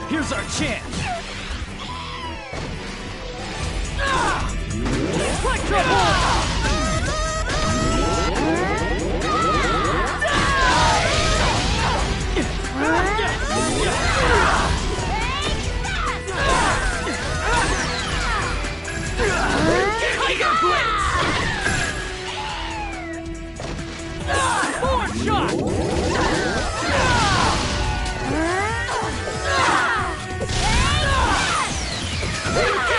Here's our chance! Electro Ball! Tiger Blitz! Forward shot!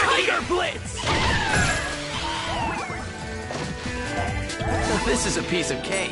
Tiger Blitz! This is a piece of cake.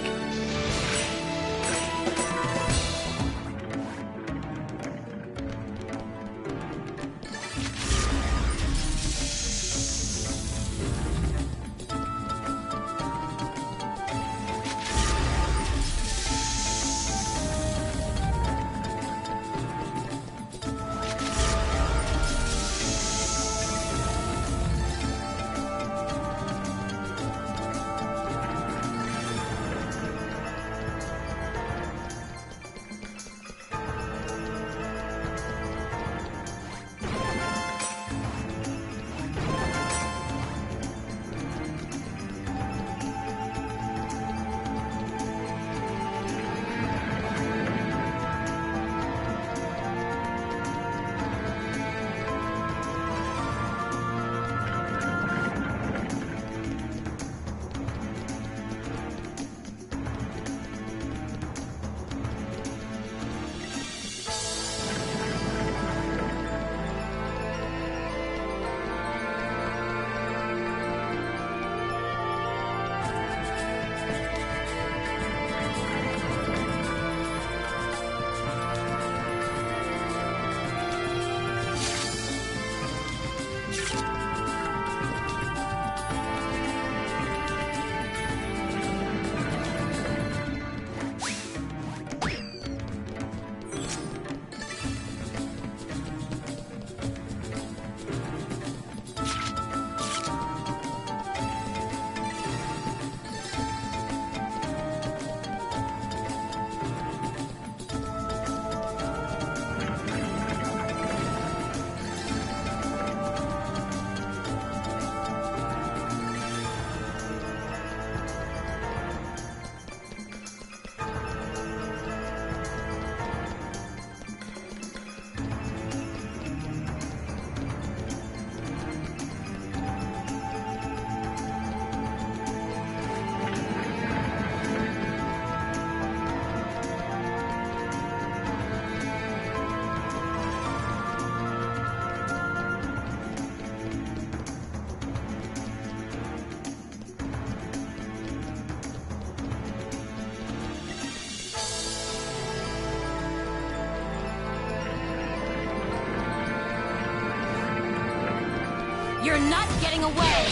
You're not getting away!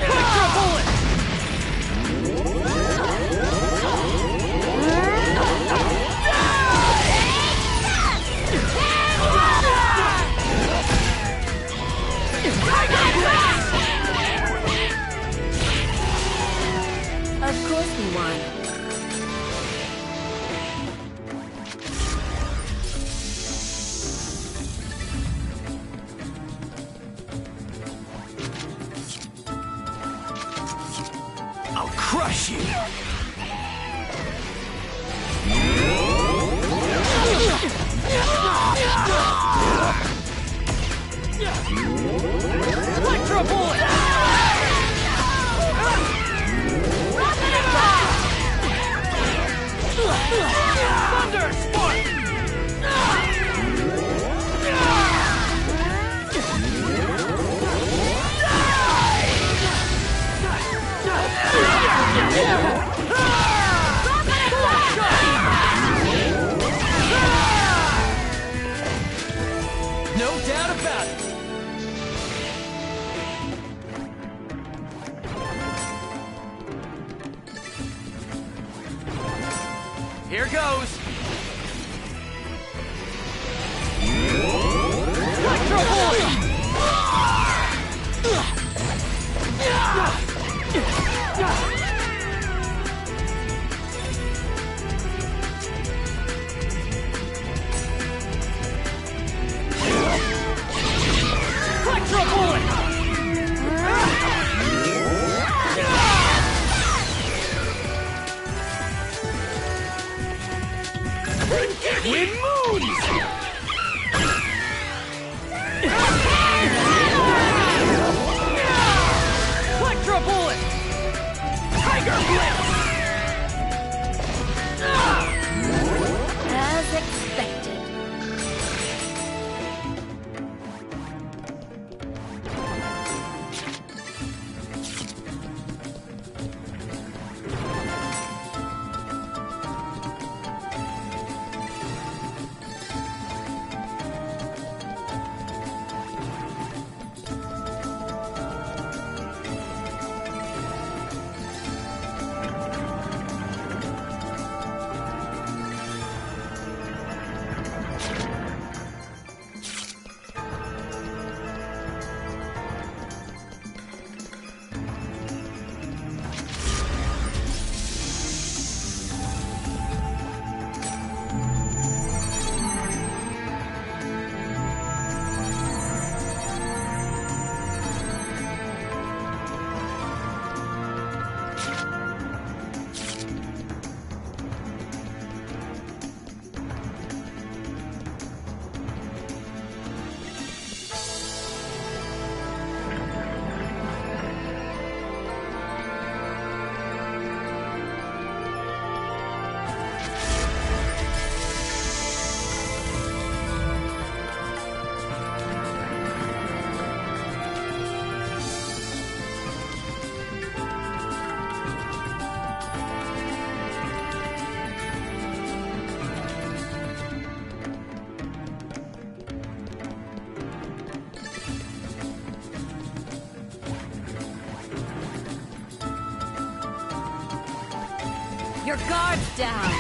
Electro bullet! Of course we won. I'll crush you! Electro bullet! Thunder spark! No doubt about it. Here goes. Electro bullet! Electro bullet! Wind moons! Electro bullet! Tiger blitz! As expected. Your guard's down.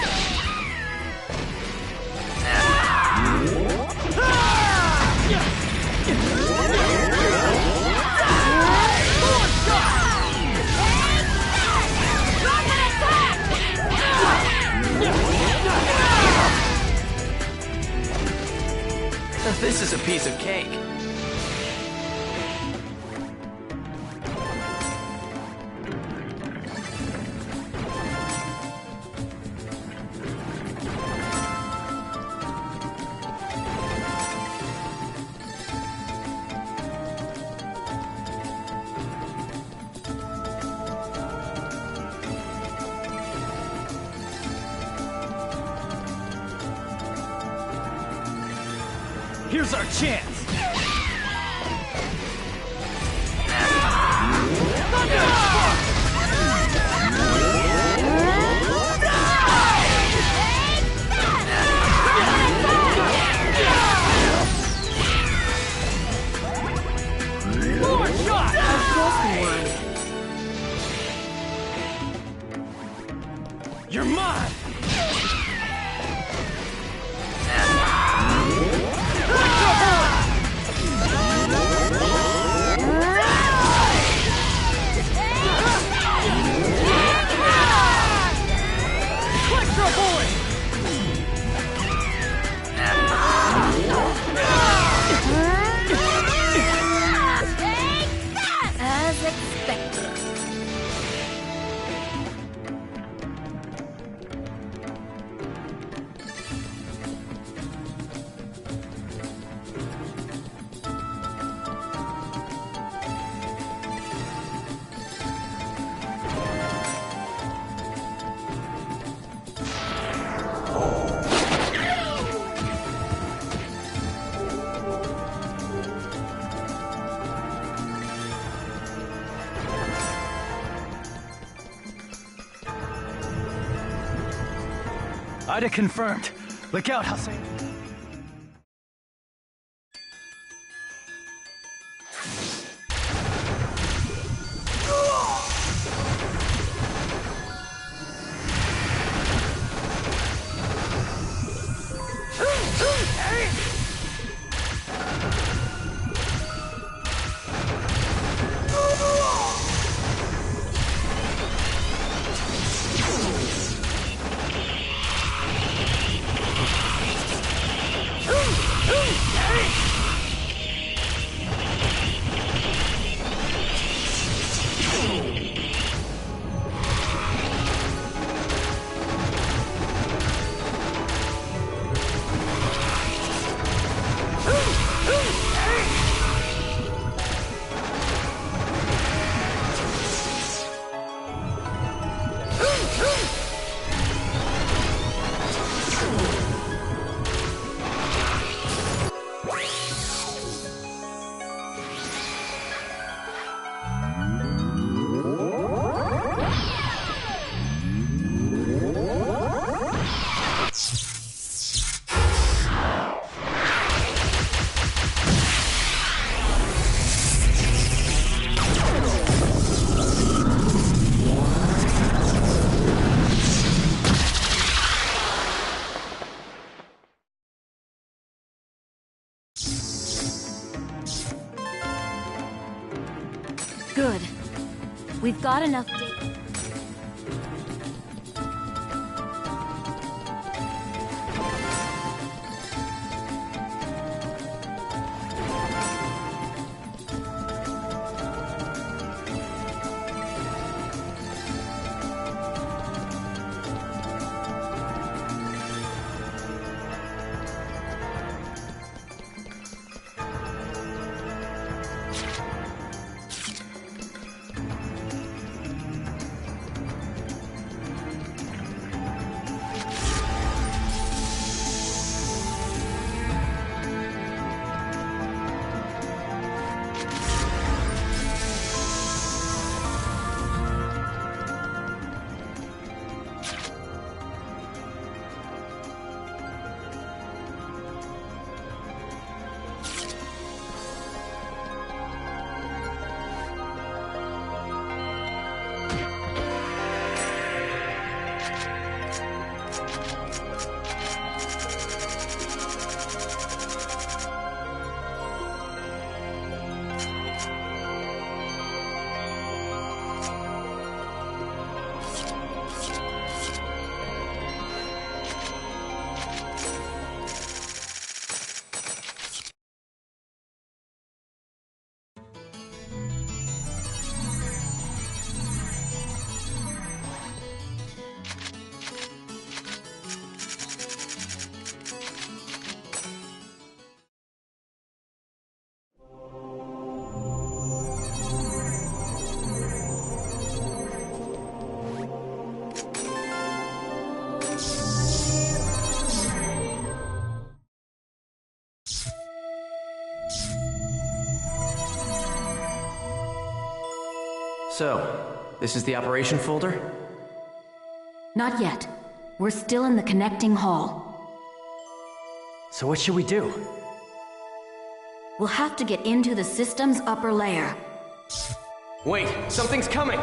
This is a piece of cake. Here's our chance! You're mine! As expected. Ida confirmed. Look out, Hassan. Good. We've got enough data. So, this is the operation folder? Not yet. We're still in the connecting hall. So what should we do? We'll have to get into the system's upper layer. Wait, something's coming!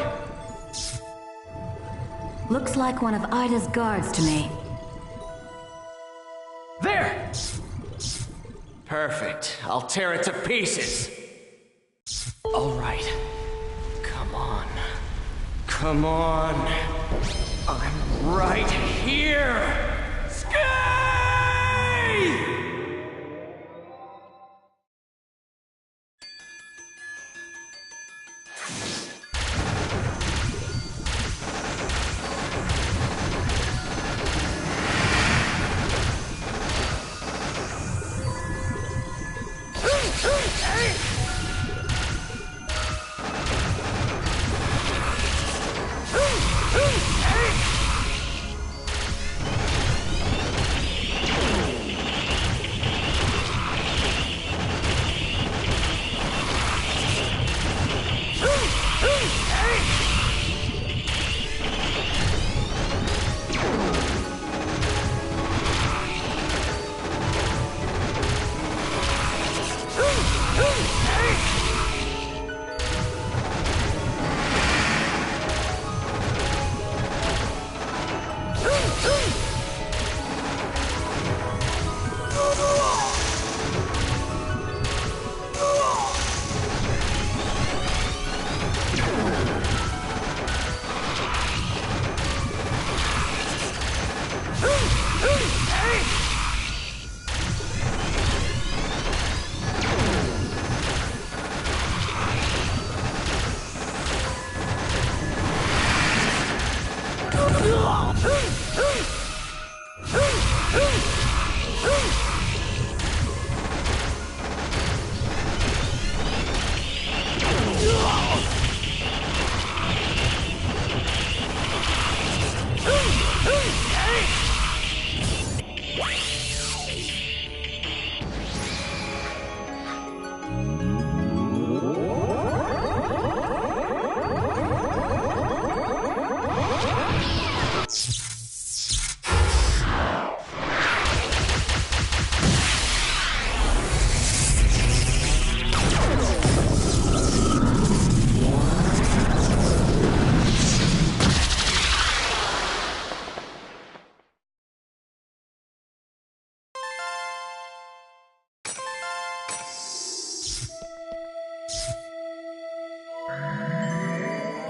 Looks like one of Ida's guards to me. There! Perfect. I'll tear it to pieces. All right. Come on. Come on. I'm right here! Skye!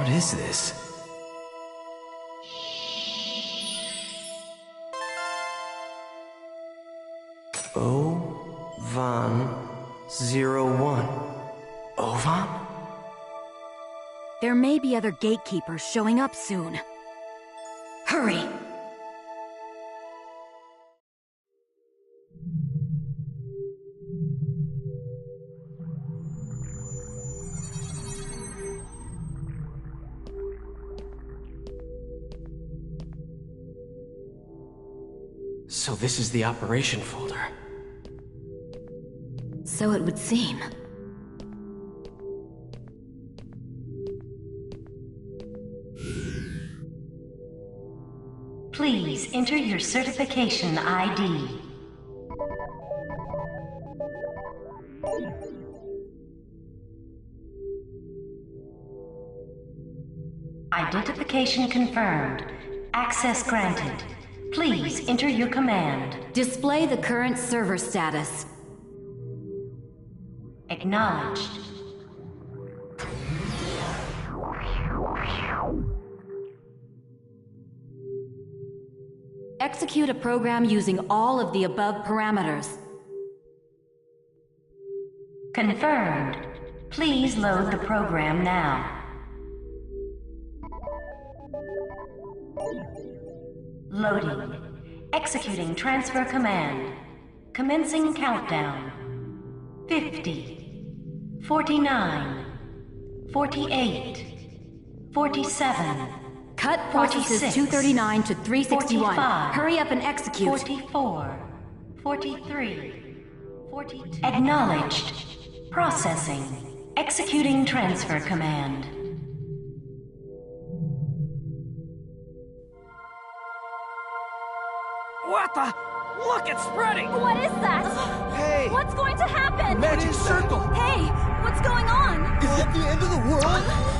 What is this? Ovan01. Ovan? There may be other gatekeepers showing up soon. Hurry! So this is the operation folder. So it would seem. Please enter your certification ID. Identification confirmed. Access granted. Please enter your command. Display the current server status. Acknowledged. Execute a program using all of the above parameters. Confirmed. Please load the program now. Loading. Executing transfer command. Commencing countdown. 50. 49. 48. 47. Cut processes 239 to 361. 45, Hurry up and execute. 44. 43. 42. Acknowledged. Processing. Executing transfer command. What the? Look, it's spreading! What is that? Hey! What's going to happen? Magic circle! Hey, what's going on? Is it the end of the world?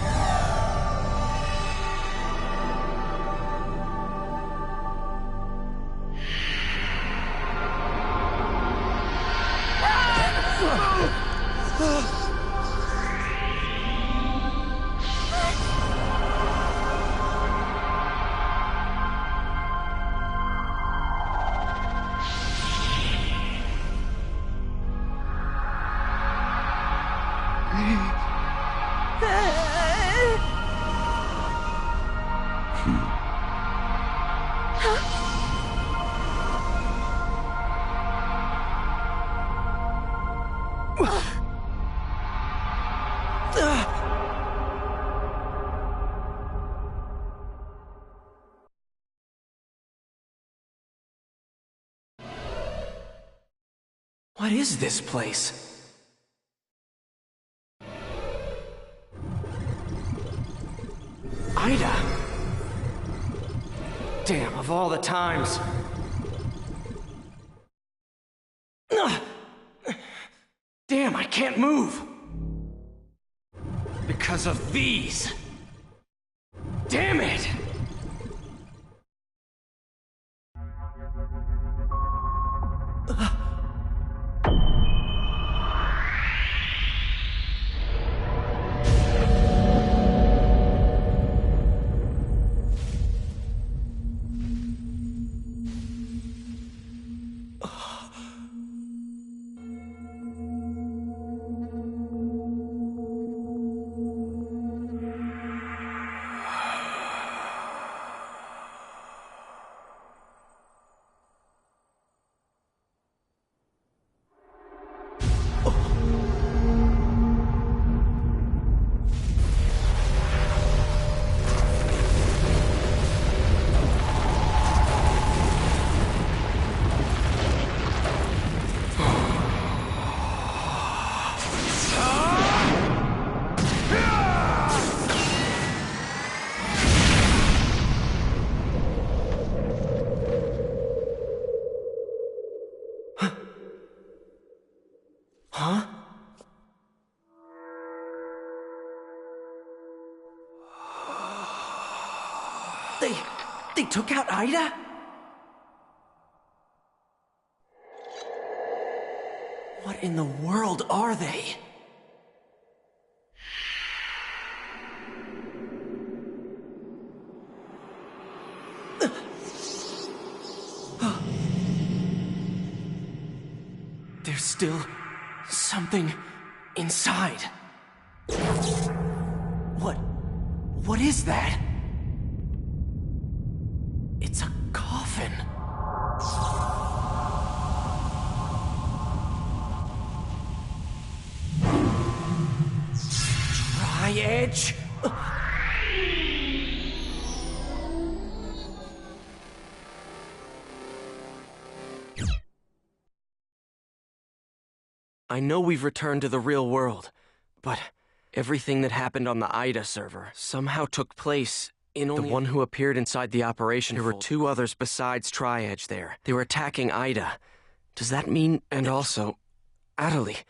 What is this place? Ida! Damn, of all the times. Damn, I can't move! Because of these! Damn it! Huh? They took out Ida? What in the world are they? There's still something inside. What is that? It's a coffin. Tri-Edge? I know we've returned to the real world, but everything that happened on the Ida server somehow took place in only... The one who appeared inside the operation. There were two others besides Tri-Edge there. They were attacking Ida. Does that mean... And also, Adelie.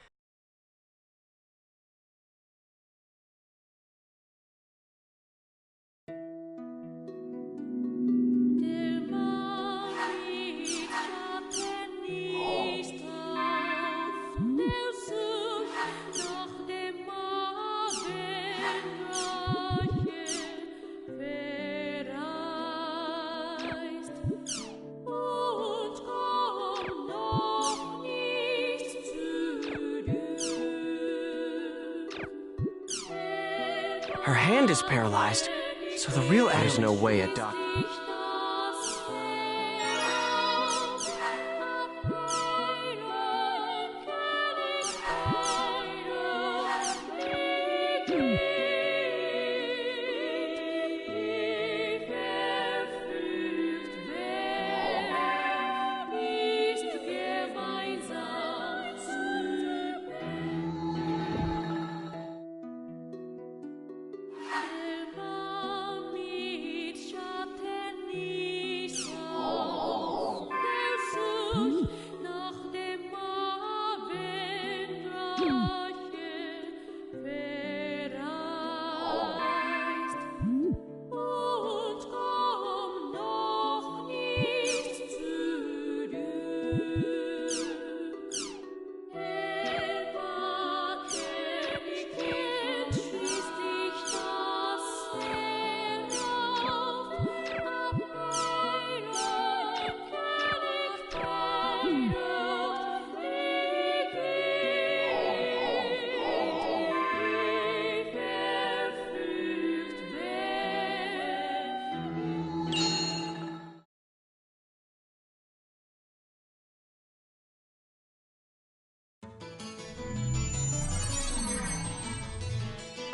Her hand is paralyzed, so the real Adelie... There's no way a doc...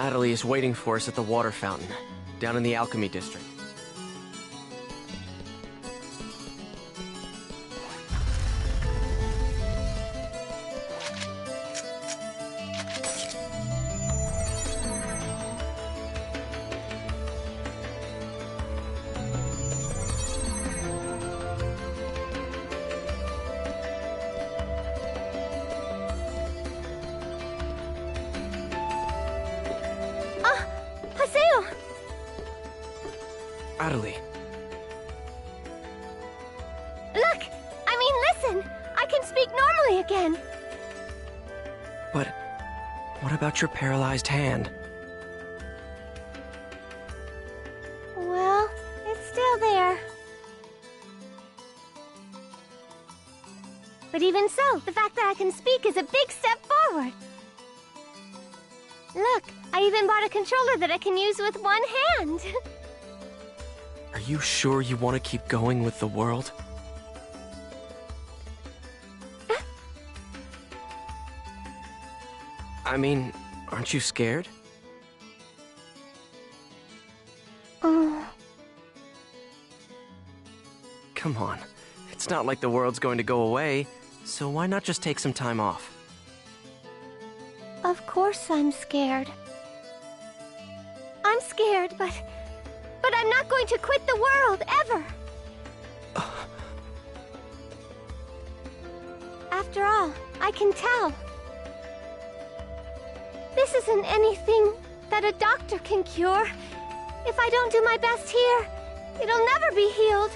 Adelie is waiting for us at the water fountain, down in the Alchemy District. Haseo! Adelie. Look! Listen! I can speak normally again! But what about your paralyzed hand? Well, it's still there. But even so, the fact that I can speak is a big step forward. Look, I even bought a controller that I can use with one hand. Are you sure you want to keep going with the world? Aren't you scared? Come on. It's not like the world's going to go away, so why not just take some time off? Of course I'm scared. I'm scared, but I'm not going to quit the world, ever! After all, I can tell. This isn't anything that a doctor can cure. If I don't do my best here, it'll never be healed.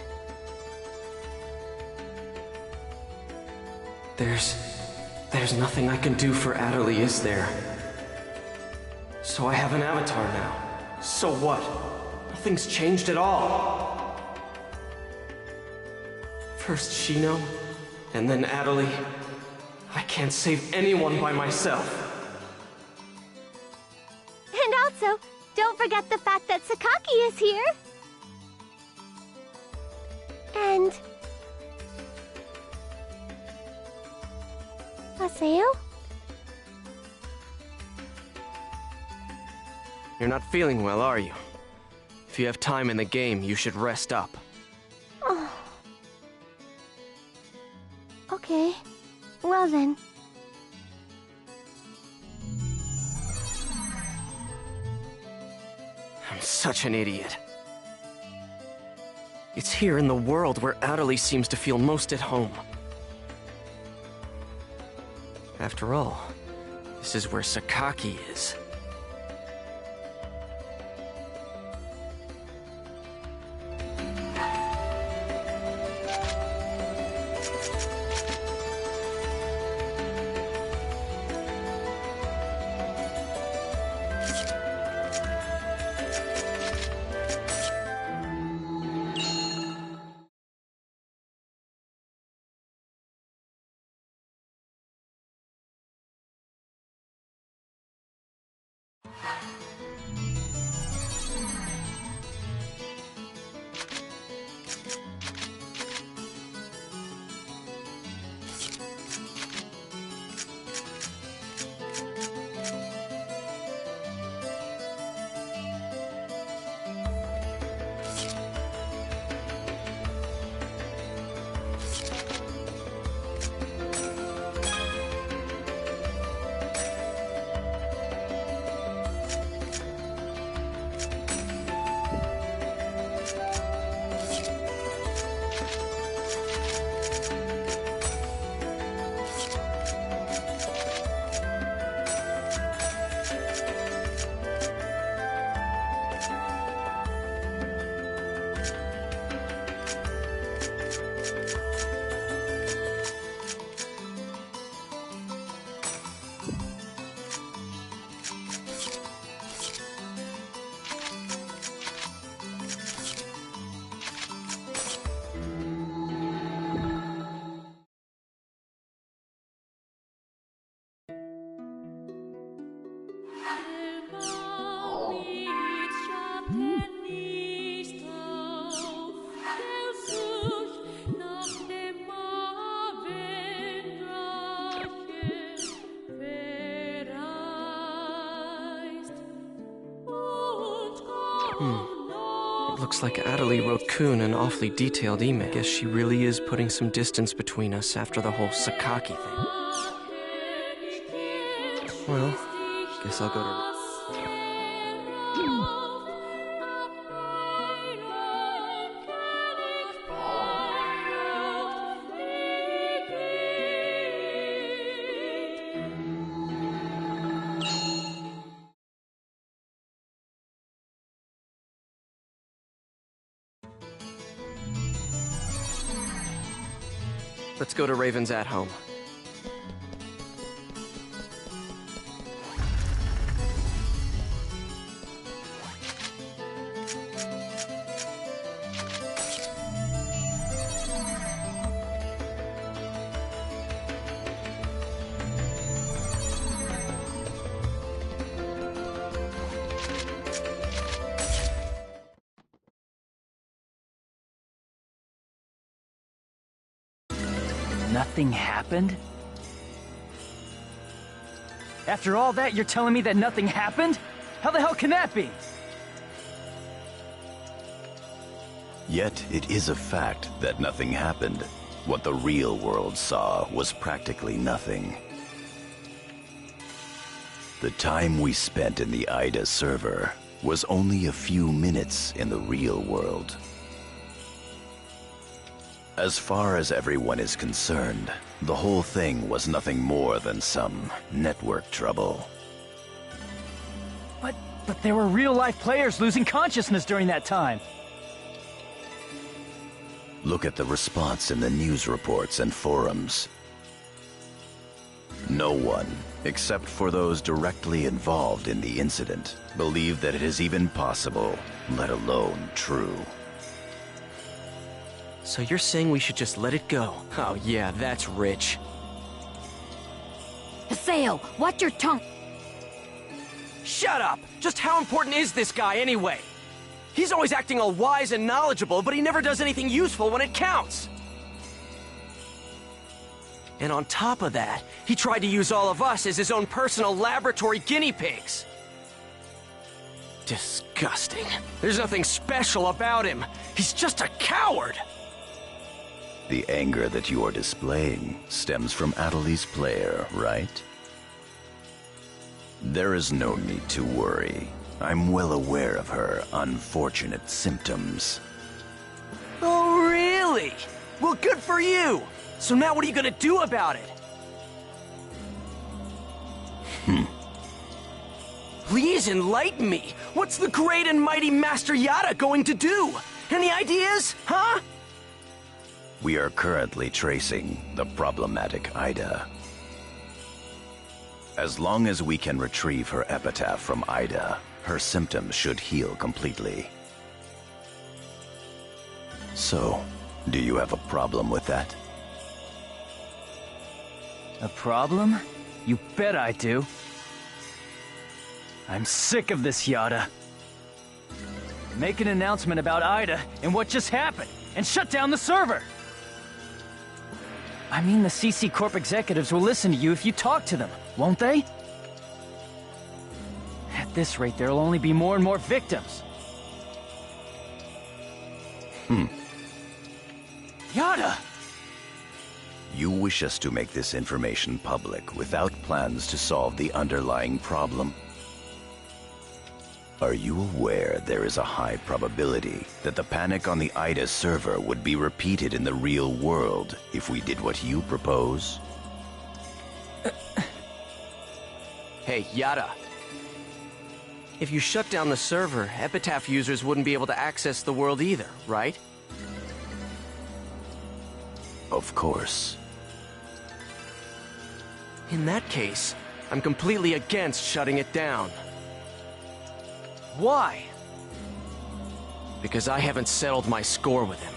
There's nothing I can do for Adelie, is there? So I have an avatar now. So what? Nothing's changed at all. First Shino, and then Adelie. I can't save anyone by myself. And also, don't forget the fact that Sakaki is here. And... Haseo? You're not feeling well, are you? If you have time in the game, you should rest up. Oh. Okay. Well then. I'm such an idiot. It's here in the world where Adelie seems to feel most at home. After all, this is where Sakaki is. It looks like Adelie wrote Kun an awfully detailed email. Guess she really is putting some distance between us after the whole Sakaki thing. Well, guess I'll go to... Let's go to Raven's at home. Nothing happened? After all that, you're telling me that nothing happened? How the hell can that be? Yet it is a fact that nothing happened. What the real world saw was practically nothing. The time we spent in the Ida server was only a few minutes in the real world. As far as everyone is concerned, the whole thing was nothing more than some network trouble. But there were real-life players losing consciousness during that time. Look at the response in the news reports and forums. No one, except for those directly involved in the incident, believe that it is even possible, let alone true. So you're saying we should just let it go? Oh yeah, that's rich. Haseo, watch your tongue! Shut up! Just how important is this guy anyway? He's always acting all wise and knowledgeable, but he never does anything useful when it counts. And on top of that, he tried to use all of us as his own personal laboratory guinea pigs. Disgusting. There's nothing special about him. He's just a coward! The anger that you are displaying stems from Adelie's player, right? There is no need to worry. I'm well aware of her unfortunate symptoms. Oh, really? Well, good for you! So now what are you gonna do about it? Please enlighten me! What's the great and mighty Master Yada going to do? Any ideas, huh? We are currently tracing the problematic Ida. As long as we can retrieve her epitaph from Ida, her symptoms should heal completely. So, do you have a problem with that? A problem? You bet I do. I'm sick of this, Yada. Make an announcement about Ida and what just happened, and shut down the server! I mean, the CC Corp executives will listen to you if you talk to them, won't they? At this rate, there'll only be more and more victims. Yada! You wish us to make this information public without plans to solve the underlying problem? Are you aware there is a high probability that the panic on the Ida server would be repeated in the real world if we did what you propose? Hey, Yada. If you shut down the server, Epitaph users wouldn't be able to access the world either, right? Of course. In that case, I'm completely against shutting it down. Why? Because I haven't settled my score with him.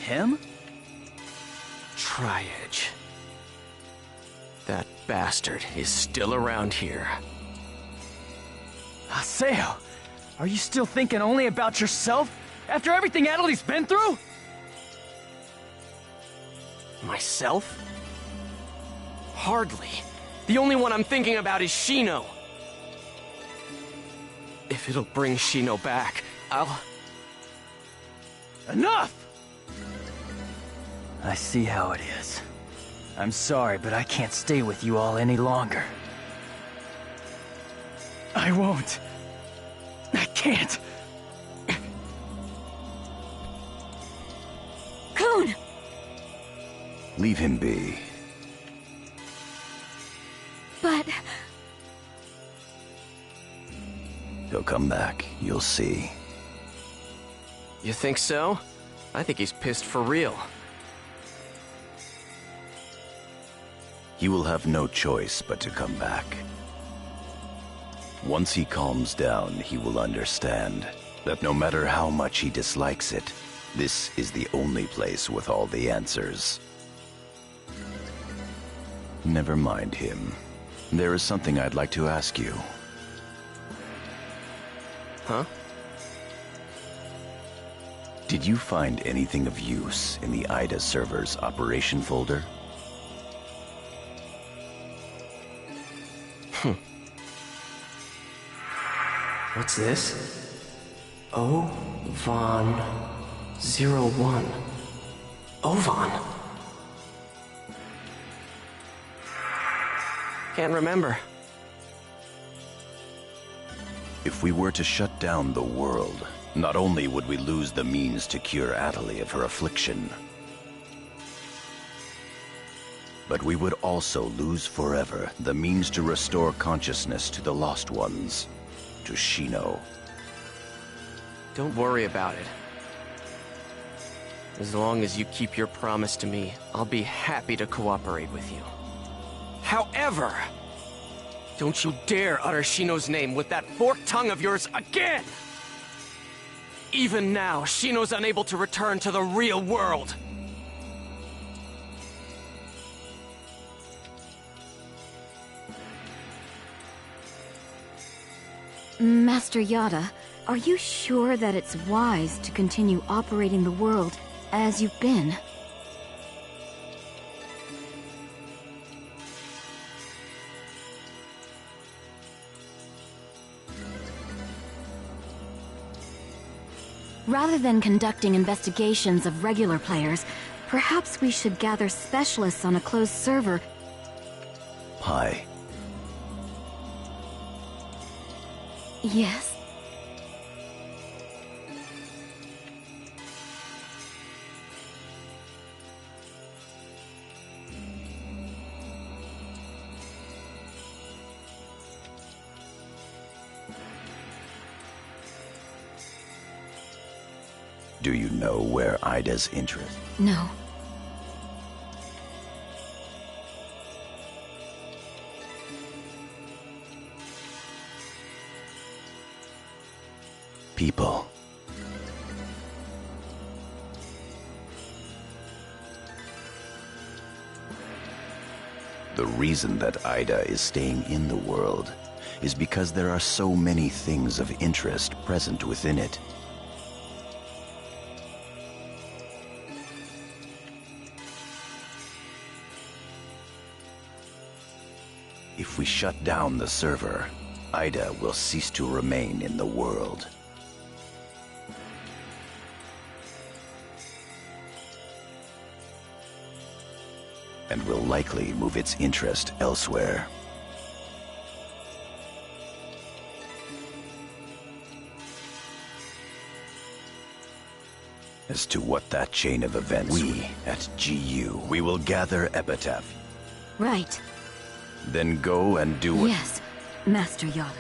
Him? Tri-Edge. That bastard is still around here. Haseo, are you still thinking only about yourself? After everything Adelie's been through? Myself? Hardly. The only one I'm thinking about is Shino. If it'll bring Shino back, I'll... Enough! I see how it is. I'm sorry, but I can't stay with you all any longer. I won't. I can't. Kun! Leave him be. But... He'll come back, you'll see. You think so? I think he's pissed for real. He will have no choice but to come back. Once he calms down, he will understand that no matter how much he dislikes it, this is the only place with all the answers. Never mind him. There is something I'd like to ask you. Huh? Did you find anything of use in the IDA server's operation folder? What's this? O-Von 01. Ovan? Can't remember. If we were to shut down the world, not only would we lose the means to cure Atali of her affliction, but we would also lose forever the means to restore consciousness to the lost ones, to Shino. Don't worry about it. As long as you keep your promise to me, I'll be happy to cooperate with you. However, don't you dare utter Shino's name with that forked tongue of yours again! Even now, Shino's unable to return to the real world. Master Yada, are you sure that it's wise to continue operating the world as you've been? Rather than conducting investigations of regular players, perhaps we should gather specialists on a closed server. Pi. Yes? Do you know where Ida's interest? No. People. The reason that Ida is staying in the world is because there are so many things of interest present within it. If we shut down the server, Ida will cease to remain in the world. And will likely move its interest elsewhere. As to what that chain of events we at GU, we will gather Epitaph. Right. Then go and do what... Yes, Master Yada.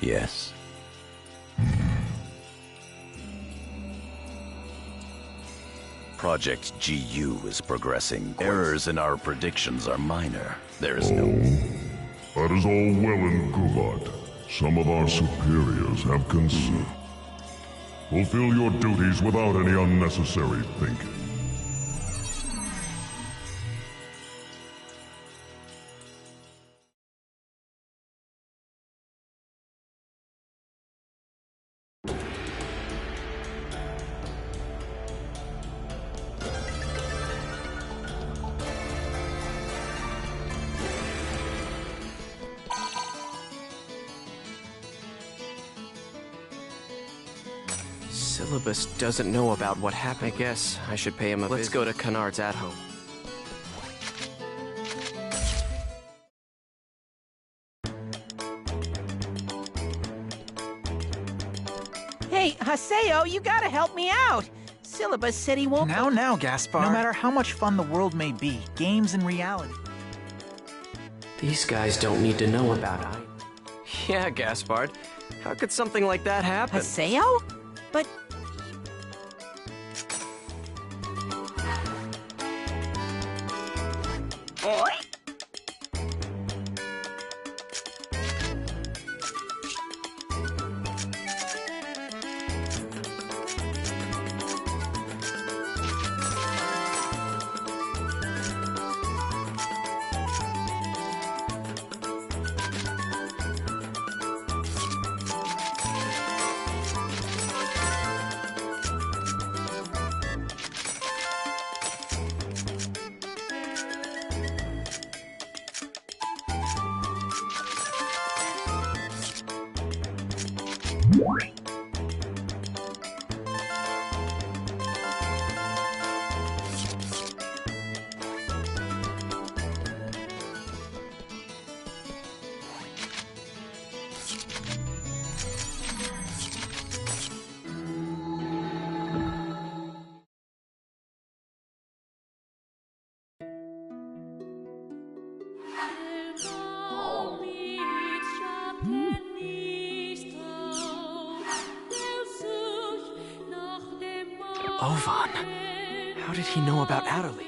Yes. Project GU is progressing. Errors in our predictions are minor. There is no... That is all well and good. Some of our superiors have concern. Fulfill your duties without any unnecessary thinking. Syllabus doesn't know about what happened. I guess I should pay him a visit. Let's go to Canard's at home. Hey, Haseo, you gotta help me out! Syllabus said he won't— Now, Gaspar. No matter how much fun the world may be, games and reality. These guys don't need to know about it. Yeah, Gaspard. How could something like that happen? Haseo? But... Oi! Ovan. How did he know about Adderley?